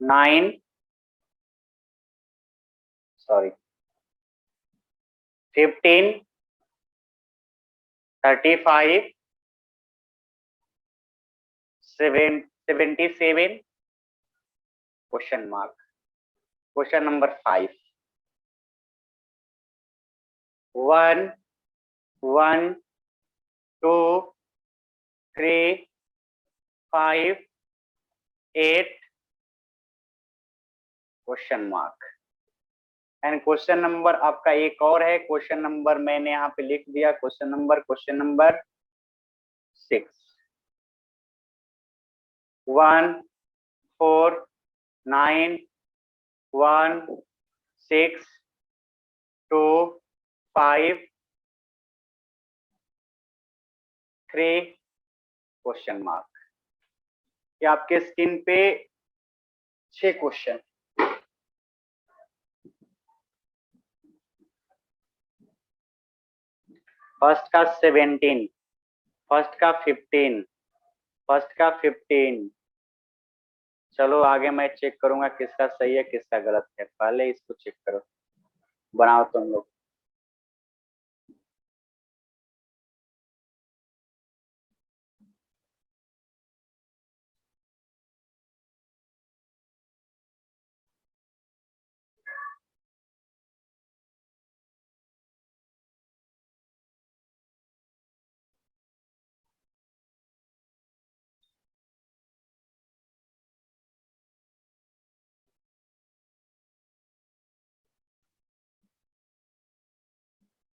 9, sorry, 15, 35, 77 question mark. Question number 5, 1, 1, 2, 3, 5, 8 question mark. And question number आपका एक और है, क्वेश्चन नंबर मैंने यहाँ पे लिख दिया, क्वेश्चन नंबर 6, 1, 4, 9, 1, 6, 2, 5, 3 क्वेश्चन मार्क। ये आपके स्क्रीन पे 6 क्वेश्चन। फर्स्ट का 17, फर्स्ट का 15, फर्स्ट का 15। चलो आगे मैं चेक करूंगा किसका सही है किसका गलत है, पहले इसको चेक करो, बनाओ तुम लोग।